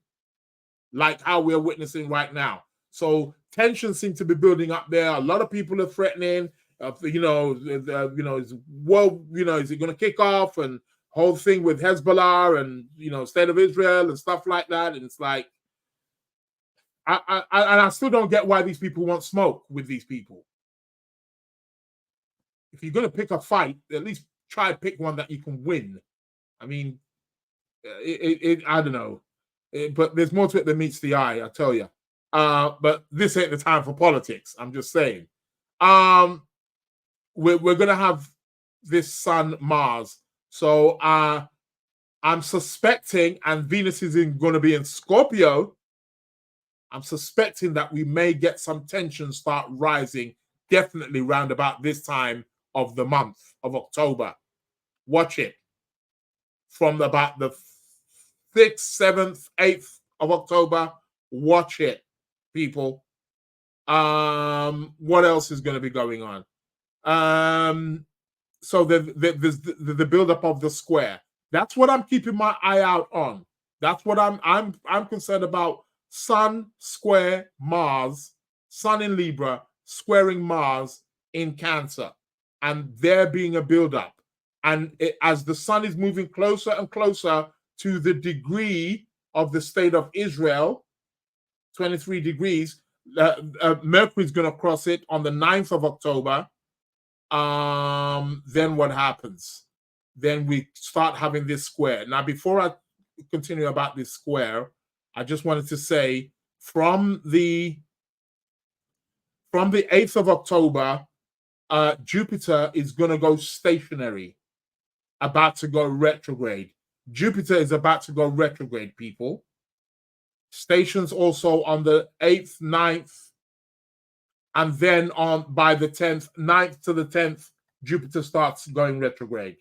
like how we're witnessing right now. So tensions seem to be building up there. A lot of people are threatening, is it going to kick off, and whole thing with Hezbollah and, state of Israel and stuff like that. And it's like, I still don't get why these people want smoke with these people. If you're going to pick a fight, at least try to pick one that you can win. I mean, I don't know. But there's more to it than meets the eye, I tell you. But this ain't the time for politics. I'm just saying. We're going to have this Sun Mars. So I'm suspecting, and Venus is going to be in Scorpio. I'm suspecting that we may get some tension start rising, definitely round about this time of the month of October. Watch it. From about the 6th, 7th, 8th of October, watch it, people. What else is going to be going on? So the build-up of the square. That's what I'm keeping my eye out on. That's what I'm concerned about. Sun square Mars, Sun in Libra squaring Mars in Cancer, and there being a build-up. And as the Sun is moving closer and closer to the degree of the state of Israel, 23 degrees, Mercury is going to cross it on the 9th of October. Then what happens? Then we start having this square. Now, before I continue about this square, I just wanted to say from the 8th of October, Jupiter is going to go stationary, about to go retrograde. Jupiter is about to go retrograde, people. Stations also on the 8th, 9th, and then by the 10th, 9th to the 10th, Jupiter starts going retrograde.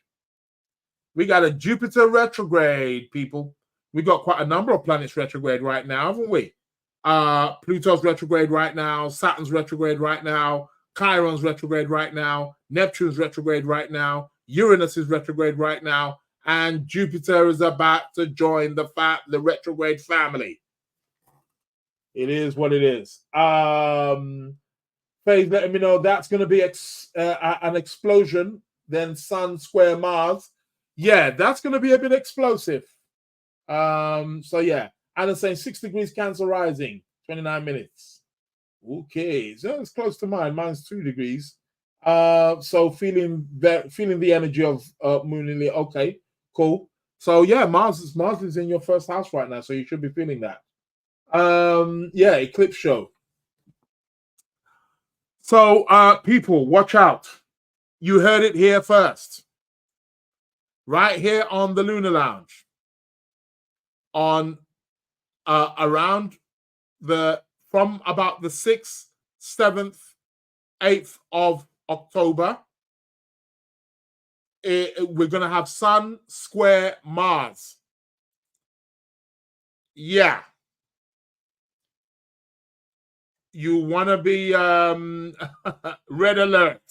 We got a Jupiter retrograde, people. We got quite a number of planets retrograde right now, haven't we? Pluto's retrograde right now. Saturn's retrograde right now. Chiron's retrograde right now. Neptune's retrograde right now. Uranus is retrograde right now. And Jupiter is about to join the retrograde family. It is what it is. Faith letting me know that's going to be an explosion. Then Sun square Mars. Yeah, that's going to be a bit explosive. So yeah, and I'm saying 6 degrees Cancer rising, 29 minutes. Okay, so it's close to mine. Mine's 2 degrees. So feeling the energy of Moon in Leo. Okay, cool. So yeah, Mars is in your first house right now, so you should be feeling that. Yeah, eclipse show. So people, watch out. You heard it here first. Right here on the Lunar Lounge. On around from about the 6th, 7th, 8th of October, we're going to have Sun square Mars. Yeah. You want to be red alert.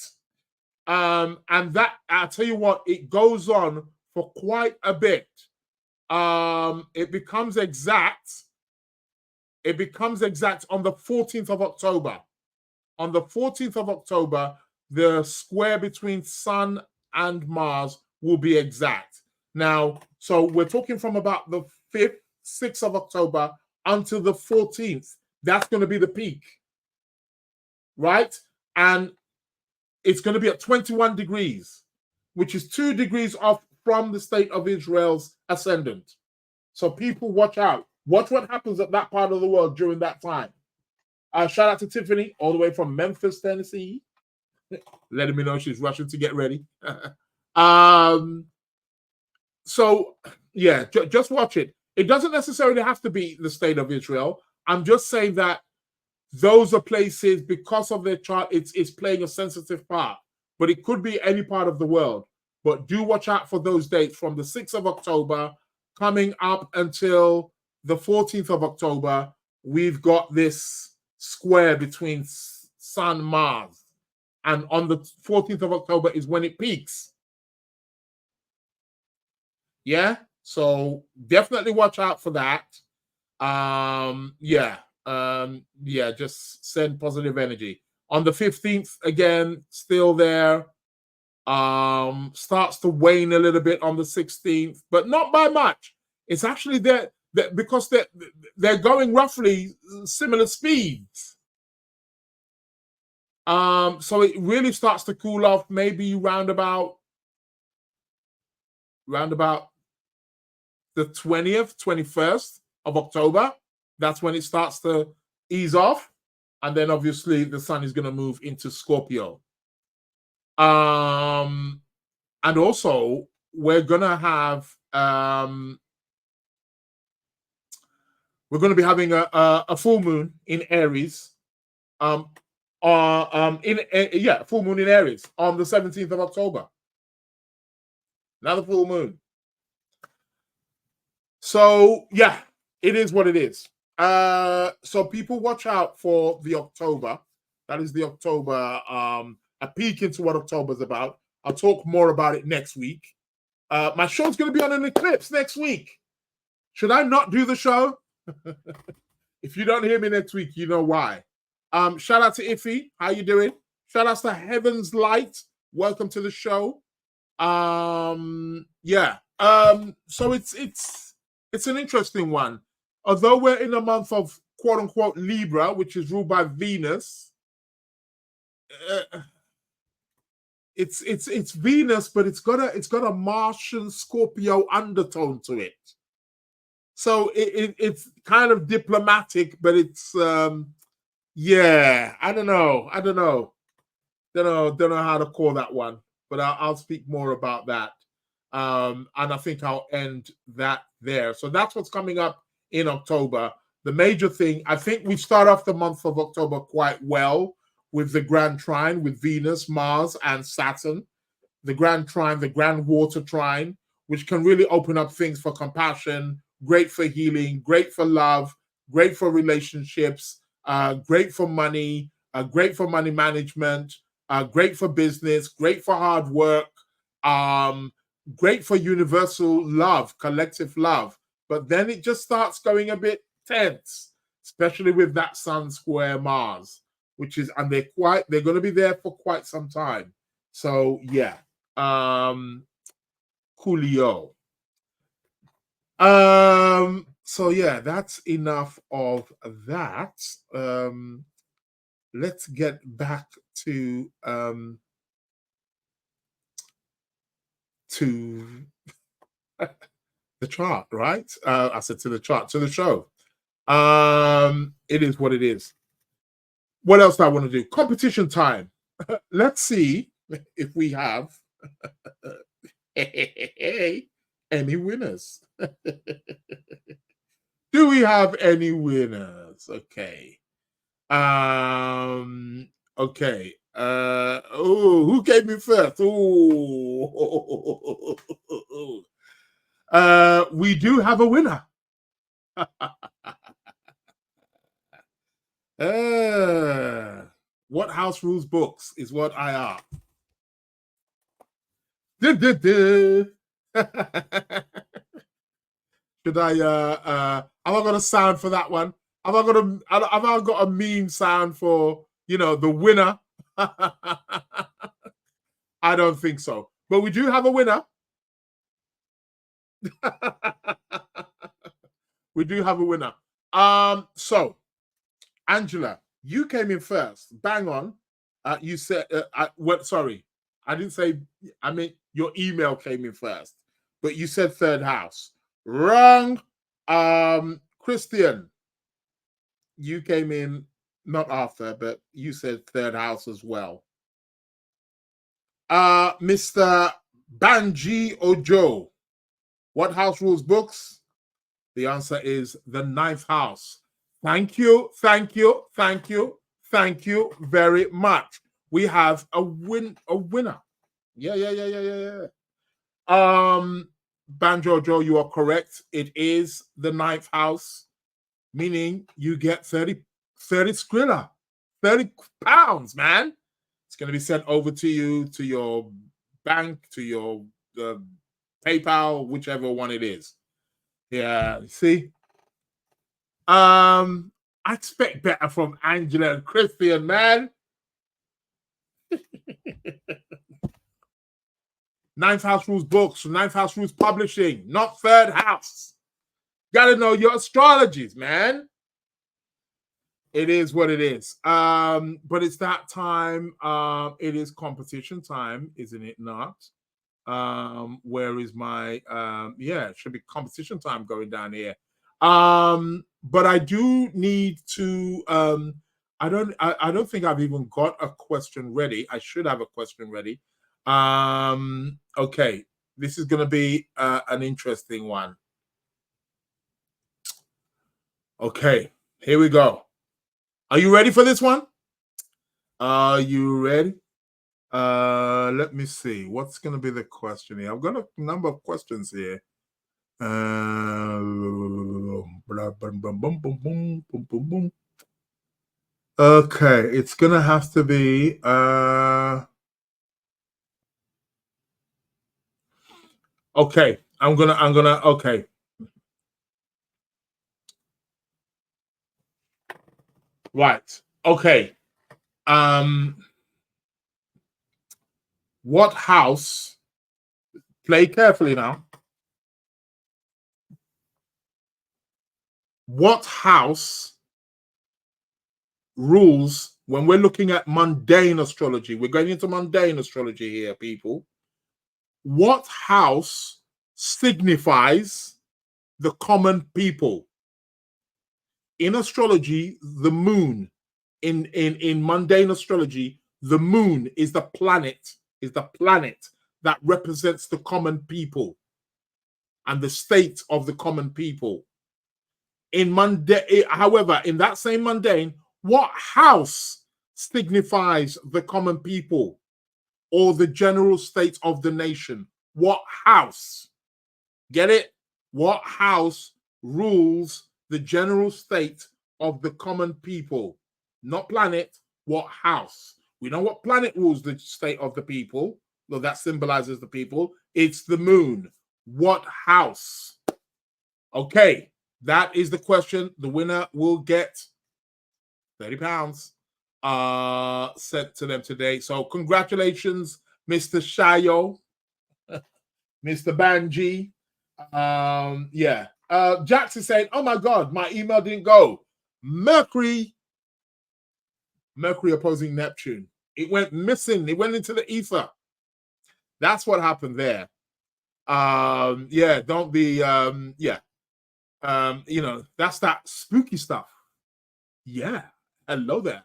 And that, I'll tell you what, it goes on for quite a bit. It becomes exact on the 14th of October. On the 14th of October, the square between Sun and Mars will be exact. Now, so we're talking from about the 5th, 6th of October until the 14th. That's going to be the peak, right? And it's going to be at 21 degrees, which is 2 degrees off from the state of Israel's ascendant. So people watch out. Watch what happens at that part of the world during that time. Shout out to Tiffany, all the way from Memphis, Tennessee. Letting me know she's rushing to get ready. So, yeah, just watch it. It doesn't necessarily have to be the state of Israel. I'm just saying that those are places, because of their chart, it's playing a sensitive part. But it could be any part of the world. But do watch out for those dates from the 6th of October coming up until the 14th of October. We've got this square between Sun and Mars. And on the 14th of October is when it peaks. Yeah, so definitely watch out for that. Just send positive energy. On the 15th, again, still there. Starts to wane a little bit on the 16th, but not by much. It's actually there because they're going roughly similar speeds. So it really starts to cool off maybe round about the 20th, 21st of October. That's when it starts to ease off. And then obviously the sun is going to move into Scorpio. And also we're going to have, we're going to be having a full moon in Aries. Full moon in Aries on the 17th of October. Another full moon. So yeah, it is what it is. So people watch out for the October. That is the October, a peek into what October is about. I'll talk more about it next week. My show's going to be on an eclipse next week. Should I not do the show? If you don't hear me next week, you know why. Shout out to Iffy. How you doing? Shout out to Heaven's Light. Welcome to the show. So it's an interesting one. Although we're in a month of quote unquote Libra, which is ruled by Venus, it's Venus, but it's got a Martian Scorpio undertone to it. So it's kind of diplomatic, but it's I don't know how to call that one, but I'll speak more about that. And I think I'll end that there. So that's what's coming up in October. The major thing, I think we start off the month of October quite well with the Grand Trine with Venus, Mars, and Saturn. The Grand Trine, the Grand Water Trine, which can really open up things for compassion, great for healing, great for love, great for relationships, great for money, great for money management, great for business, great for hard work, great for universal love, collective love. But then it just starts going a bit tense, especially with that Sun square Mars, which is, and they're going to be there for quite some time. So yeah, coolio. So yeah, that's enough of that. Let's get back to the chart, right? I said to the chart, to the show. It is what it is. What else do I want to do? Competition time. Let's see if we have any winners. Do we have any winners? Okay. Okay. Who gave me first? We do have a winner. What house rules books is what I are. Should I have I got a sound for that one? Have I got a meme sound for, you know, the winner? I don't think so. But we do have a winner. We do have a winner. So Angela, you came in first. Bang on. You said sorry. I didn't say, I mean your email came in first, but you said third house. Wrong. Christian, you came in not after, but you said third house as well. Mr. Banji Ojo, what house rules books? The answer is the 9th house. Thank you, thank you, thank you, thank you very much. We have a winner. Yeah. Banjo Joe, you are correct. It is the 9th house, meaning you get 30 skrilla, 30 pounds, man. It's going to be sent over to you, to your bank, to your PayPal, whichever one it is. Yeah, see? I expect better from Angela and Christian, man. 9th house rules books, 9th house rules publishing, not third house. Gotta know your astrologies, man. It is what it is. But it's that time. It is competition time, isn't it not? Where is my yeah, it should be competition time going down here. But I do need to I don't think I've even got a question ready. I should have a question ready. Okay, this is gonna be an interesting one. Okay, here we go. Are you ready for this one? Are you ready? Let me see. What's going to be the question here? I've got a number of questions here. Okay, it's going to have to be okay. Okay. Right. Okay. What house? Play carefully now. What house rules when we're looking at mundane astrology? We're going into mundane astrology here, people. What house signifies the common people? In astrology, the moon, in mundane astrology, the moon is the planet that represents the common people and the state of the common people. However, in that same mundane, what house signifies the common people or the general state of the nation? What house? Get it? What house rules the general state of the common people? Not planet, What house? We know what planet rules the state of the people. Well, that symbolizes the people. It's the moon. What house? Okay, that is the question. The winner will get £30 sent to them today. So congratulations, Mr. Shayo, Mr. Banji. Yeah. Jackson saying, oh my God, my email didn't go. Mercury opposing Neptune. It went missing. It went into the ether. That's what happened there. Yeah, don't be yeah. You know, that's that spooky stuff. Yeah. Hello there.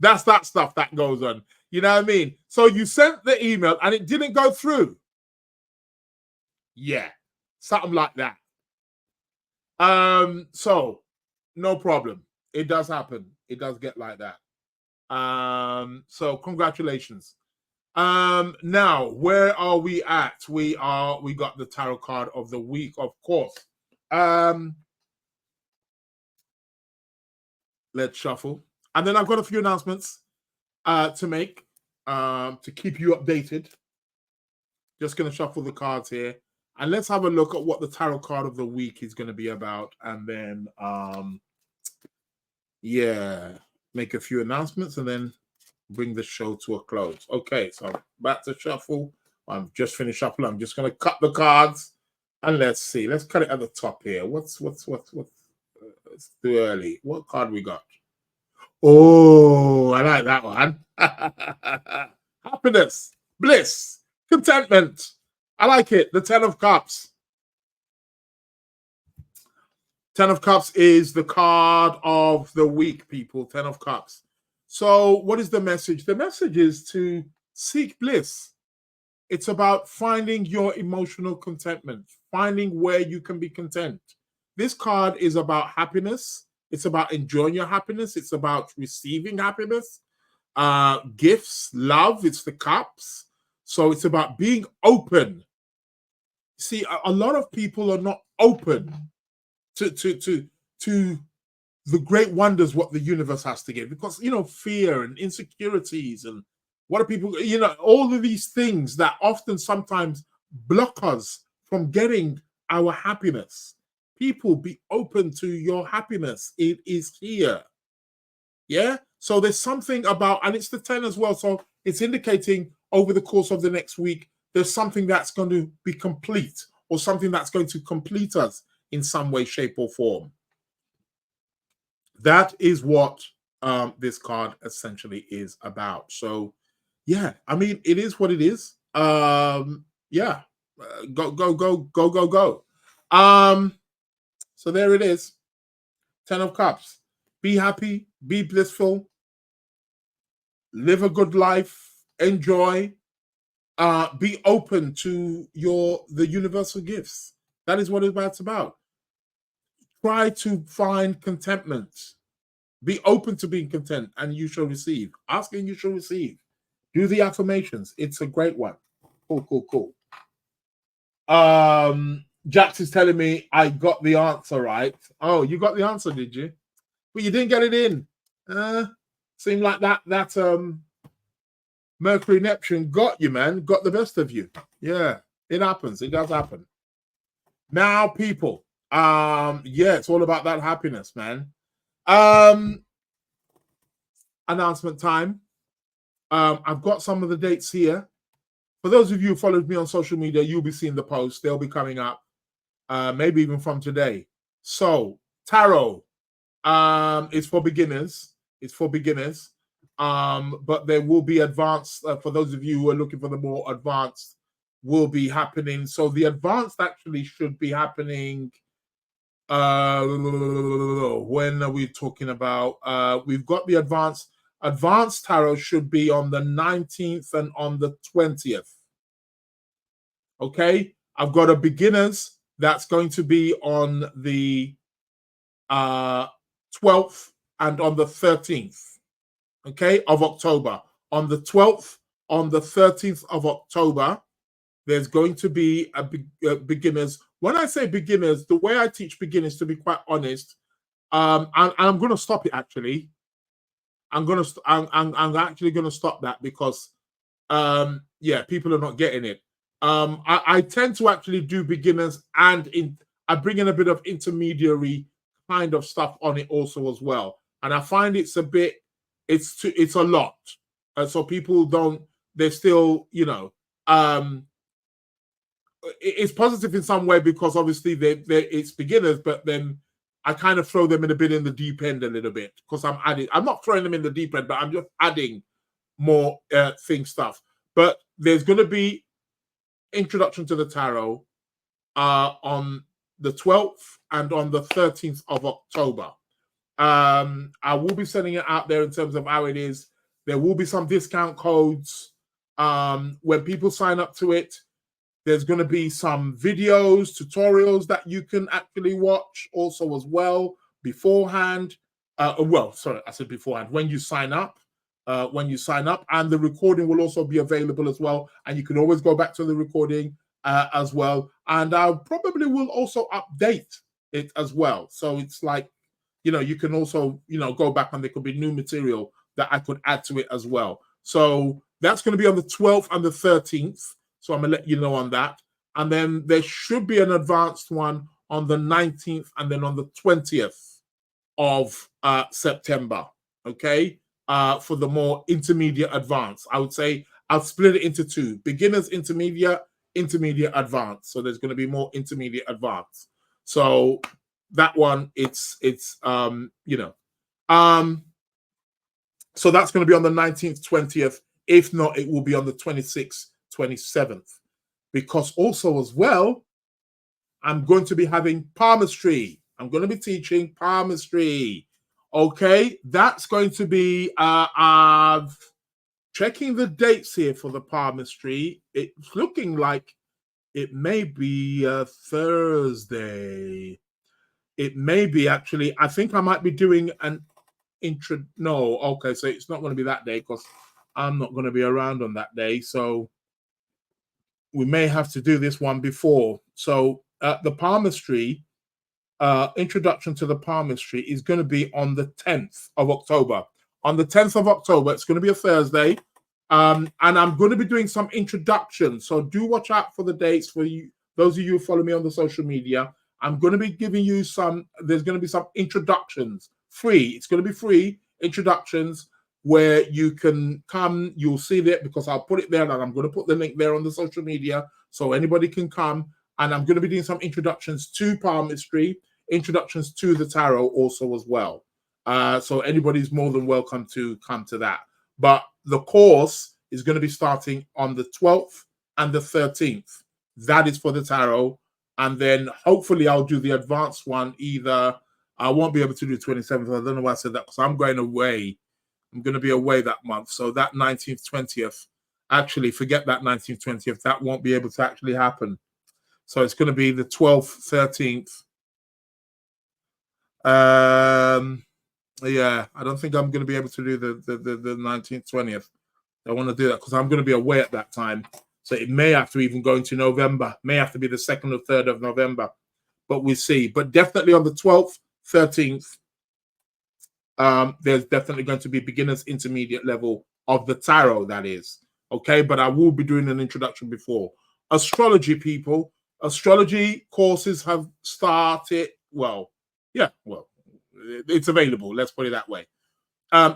That's that stuff that goes on. You know what I mean? So you sent the email and it didn't go through. Yeah. Something like that. So no problem. It does happen. It does get like that. So congratulations. Now where are we at? We got the tarot card of the week, of course. Let's shuffle. And then I've got a few announcements to make to keep you updated. Just going to shuffle the cards here. And let's have a look at what the tarot card of the week is going to be about. And then, yeah, make a few announcements and then bring the show to a close. Okay, so back to shuffle. I'm just finished shuffling. I'm just going to cut the cards. And let's see. Let's cut it at the top here. What's it's too early. What card we got? Oh, I like that one. Happiness, bliss, contentment. I like it. The 10 of Cups. 10 of Cups is the card of the week, people. 10 of Cups. So what is the message? The message is to seek bliss. It's about finding your emotional contentment, finding where you can be content. This card is about happiness. It's about enjoying your happiness. It's about receiving happiness, gifts, love. It's the cups. So it's about being open. See, a lot of people are not open to the great wonders what the universe has to give, because, you know, fear and insecurities and what are people, you know, all of these things that often sometimes block us from getting our happiness. People, be open to your happiness. It is here. Yeah. So there's something about, and it's the 10 as well. So it's indicating over the course of the next week, there's something that's going to be complete, or something that's going to complete us in some way, shape, or form. That is what this card essentially is about. So, yeah, I mean, it is what it is. Yeah, go. So there it is. 10 of Cups. Be happy, be blissful, live a good life, enjoy, be open to the universal gifts. That is what it's about. Try to find contentment. Be open to being content, and you shall receive. Ask and you shall receive. Do the affirmations. It's a great one. Cool. Jax is telling me I got the answer right. Oh, you got the answer, did you? But you didn't get it in. Seemed like that Mercury Neptune got you, man. Got the best of you. Yeah, it happens. It does happen. Now, people, yeah, it's all about that happiness, man. Announcement time. I've got some of the dates here. For those of you who followed me on social media, you'll be seeing the posts. They'll be coming up, maybe even from today. So, tarot is for beginners. It's for beginners. But there will be advanced, for those of you who are looking for the more advanced, will be happening. So the advanced actually should be happening. When are we talking about? We've got the advanced tarot should be on the 19th and on the 20th. Okay, I've got a beginners that's going to be on the 12th and on the 13th. Okay, of October. On the 12th, on the 13th of October, there's going to be a beginners. When I say beginners, the way I teach beginners, to be quite honest, And I'm going to stop it actually. I'm actually going to stop that because yeah, people are not getting it. I tend to actually do beginners and I bring in a bit of intermediary kind of stuff on it also as well, and I find it's a lot, so people don't. They're still, it's positive in some way because obviously it's beginners, but then I kind of throw them in a bit in the deep end a little bit because I'm not throwing them in the deep end, but I'm just adding more stuff. But there's going to be introduction to the tarot on the 12th and on the 13th of October. I will be sending it out there in terms of how it is. There will be some discount codes when people sign up to it. There's going to be some videos, tutorials that you can actually watch also as well beforehand. Well, sorry, I said beforehand. When you sign up, and the recording will also be available as well. And you can always go back to the recording as well. And I probably will also update it as well. So it's like, you can also, go back and there could be new material that I could add to it as well. So that's going to be on the 12th and the 13th. So I'm going to let you know on that. And then there should be an advanced one on the 19th and then on the 20th of September. Okay. For the more intermediate advanced. I would say I'll split it into two: beginners, intermediate, advanced. So there's going to be more intermediate advanced. So that one, so that's going to be on the 19th, 20th. If not, it will be on the 26th, 27th. Because also as well, I'm going to be having palmistry. I'm going to be teaching palmistry. Okay, that's going to be checking the dates here for the palmistry. It's looking like it may be Thursday. It may be actually. I think I might be doing an intro. No, okay, so it's not going to be that day because I'm not going to be around on that day. So we may have to do this one before. So the palmistry. Introduction to the palmistry is going to be on the 10th of October. On the 10th of October, it's going to be a Thursday. And I'm going to be doing some introductions. So do watch out for the dates for you. Those of you who follow me on the social media, I'm going to be giving you there's going to be some introductions. Free. It's going to be free introductions where you can come. You'll see that because I'll put it there and I'm going to put the link there on the social media so anybody can come. And I'm going to be doing some introductions to palmistry, introductions to the tarot also as well. So anybody's more than welcome to come to that. But the course is going to be starting on the 12th and the 13th. That is for the tarot. And then hopefully I'll do the advanced one either. I won't be able to do 27th. I don't know why I said that because I'm going away. I'm going to be away that month. So that 19th, 20th, actually forget that 19th, 20th. That won't be able to actually happen. So it's going to be the 12th, 13th. Yeah, I don't think I'm going to be able to do the 19th, 20th. I want to do that because I'm going to be away at that time. So it may have to even go into November. May have to be the 2nd or 3rd of November. But we'll see. But definitely on the 12th, 13th, there's definitely going to be beginners intermediate level of the tarot, that is. Okay, but I will be doing an introduction before. Astrology, people. Astrology courses have started. Well, it's available. Let's put it that way.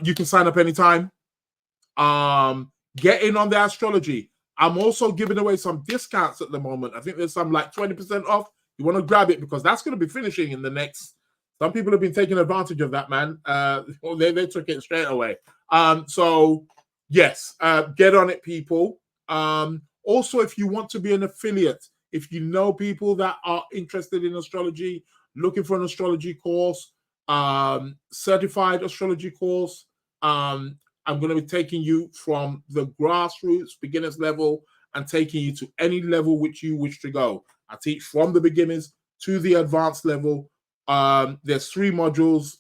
You can sign up anytime. Get in on the astrology. I'm also giving away some discounts at the moment. I think there's some like 20% off. You want to grab it because that's going to be finishing in the next. Some people have been taking advantage of that, man. They took it straight away. So yes, get on it, people. Also, if you want to be an affiliate, if you know people that are interested in astrology, looking for an astrology course, certified astrology course, I'm going to be taking you from the grassroots beginners level and taking you to any level which you wish to go. I teach from the beginners to the advanced level. There's 3 modules: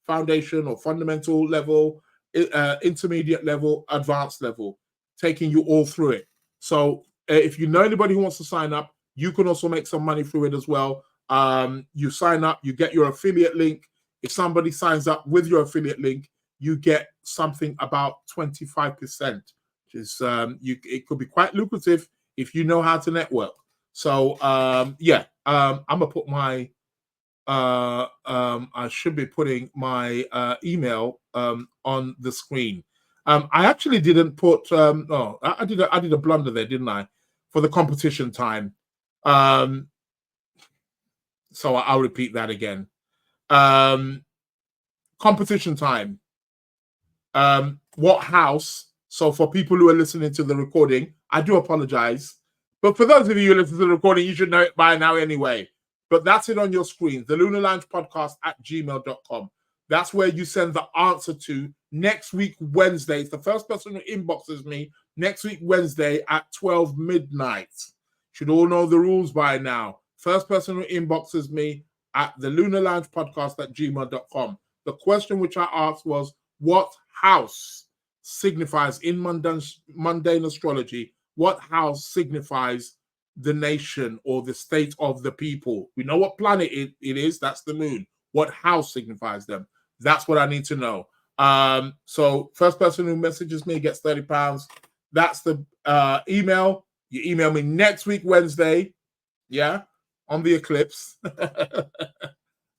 foundation or fundamental level, intermediate level, advanced level, taking you all through it. So if you know anybody who wants to sign up, you can also make some money through it as well. You sign up, you get your affiliate link, if somebody signs up with your affiliate link, you get something about 25%, which is it could be quite lucrative if you know how to network. So I'm gonna put my I should be putting my email on the screen. I actually didn't put I did a blunder there, didn't I, for the competition time. So I'll repeat that again. Competition time. What house? So for people who are listening to the recording, I do apologize. But for those of you who listen to the recording, you should know it by now anyway. But that's it on your screen, the Lunar Lounge Podcast at gmail.com. That's where you send the answer to next week, Wednesday. It's the first person who inboxes me next week, Wednesday at 12 midnight. Should all know the rules by now. First person who inboxes me at the Lunar Lounge Podcast at gmail.com. The question which I asked was, what house signifies in mundane astrology? What house signifies the nation or the state of the people? We know what planet it is. That's the moon. What house signifies them? That's what I need to know. So first person who messages me gets £30. That's the email. You email me next week, Wednesday. Yeah, on the eclipse.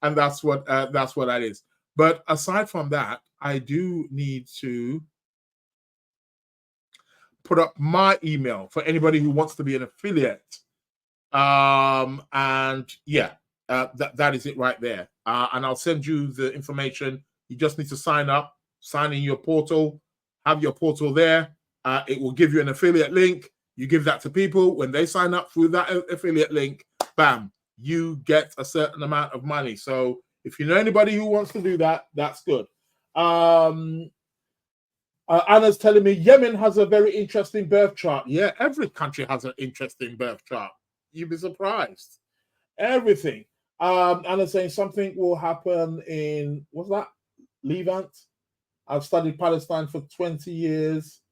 And that's what that is. But aside from that, I do need to put up my email for anybody who wants to be an affiliate. And yeah, that is it right there. And I'll send you the information. You just need to sign up, sign in your portal, have your portal there. It will give you an affiliate link. You give that to people. When they sign up through that affiliate link, bam, you get a certain amount of money. So if you know anybody who wants to do that, that's good. Anna's telling me Yemen has a very interesting birth chart. Yeah, every country has an interesting birth chart. You'd be surprised. Everything. Anna's saying something will happen in, what's that? Levant. I've studied Palestine for 20 years,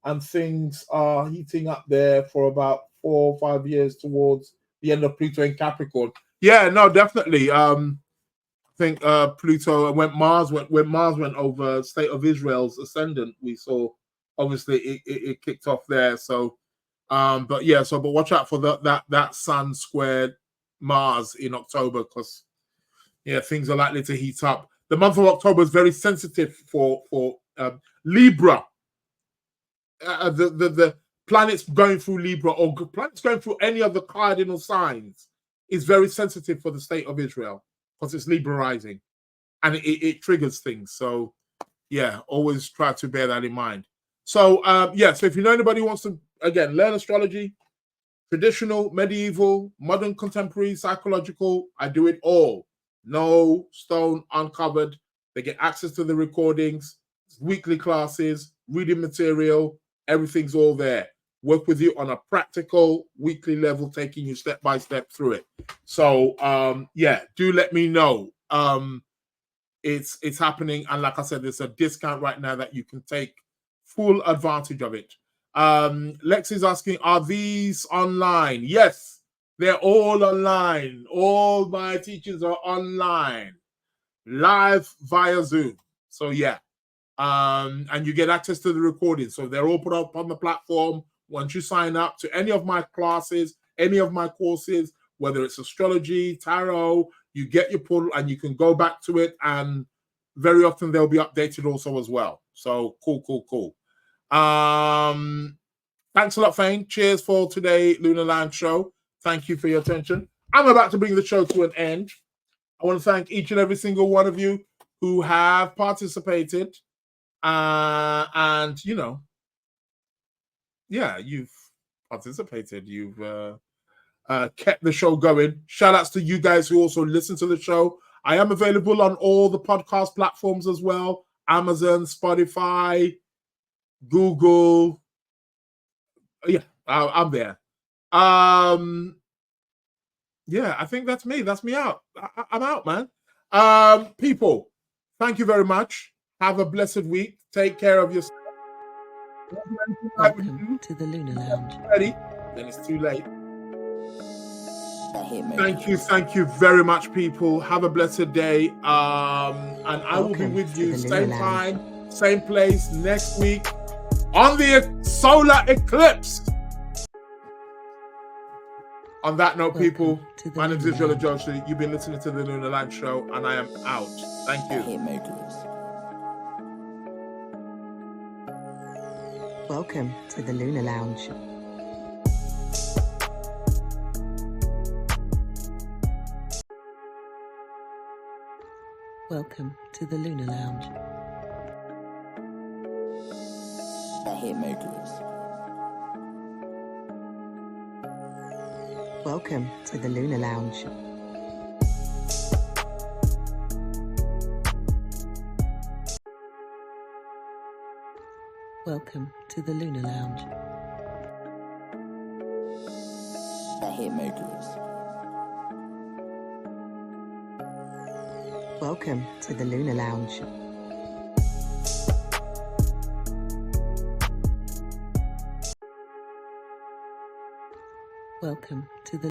and things are heating up there for about 4 or 5 years towards the end of Pluto in Capricorn. Yeah, no, definitely. I think Pluto when Mars went over state of Israel's ascendant, we saw obviously it kicked off there. So but watch out for that Sun squared Mars in October, because things are likely to heat up. The month of October is very sensitive for Libra. The planets going through Libra or planets going through any of the cardinal signs is very sensitive for the state of Israel, because it's Libra rising, and it triggers things. So yeah, always try to bear that in mind. So so if you know anybody who wants to, again, learn astrology, traditional, medieval, modern, contemporary, psychological, I do it all. No stone uncovered. They get access to the recordings, weekly classes, reading material, everything's all there. Work with you on a practical weekly level, taking you step by step through it. So do let me know. It's happening, and like I said, there's a discount right now that you can take full advantage of it. Lex is asking, are these online? Yes, they're all online. All my teachings are online, live via Zoom. So yeah, and you get access to the recording. So they're all put up on the platform. Once you sign up to any of my classes, any of my courses, whether it's astrology, tarot, you get your portal and you can go back to it, and very often they'll be updated also as well. So cool. Thanks a lot, Fane. Cheers for today, Lunar Lounge show. Thank you for your attention. I'm about to bring the show to an end. I want to thank each and every single one of you who have participated. And you've participated. You've kept the show going. Shout outs to you guys who also listen to the show. I am available on all the podcast platforms as well. Amazon, Spotify, Google. Yeah, I'm there. I think that's me. That's me out. I'm out, man. People, thank you very much. Have a blessed week. Take care of yourself. Welcome to the Lunar Lounge. Ready? Then it's too late. Thank you very much, people. Have a blessed day. And I will be Welcome with to you the same Lunar time, same place next week on the solar eclipse. On that note, Welcome people, to the my name is Lunar Israel Lounge. Joshua. You've been listening to the Lunar Lounge Show, and I am out. Thank you. Hitmakers. Welcome to the Lunar Lounge. Welcome to the Lunar Lounge. The Hitmakers. Welcome to the Lunar Lounge. Welcome to the Lunar Lounge. The Hitmakers. Welcome to the Lunar Lounge. Welcome to the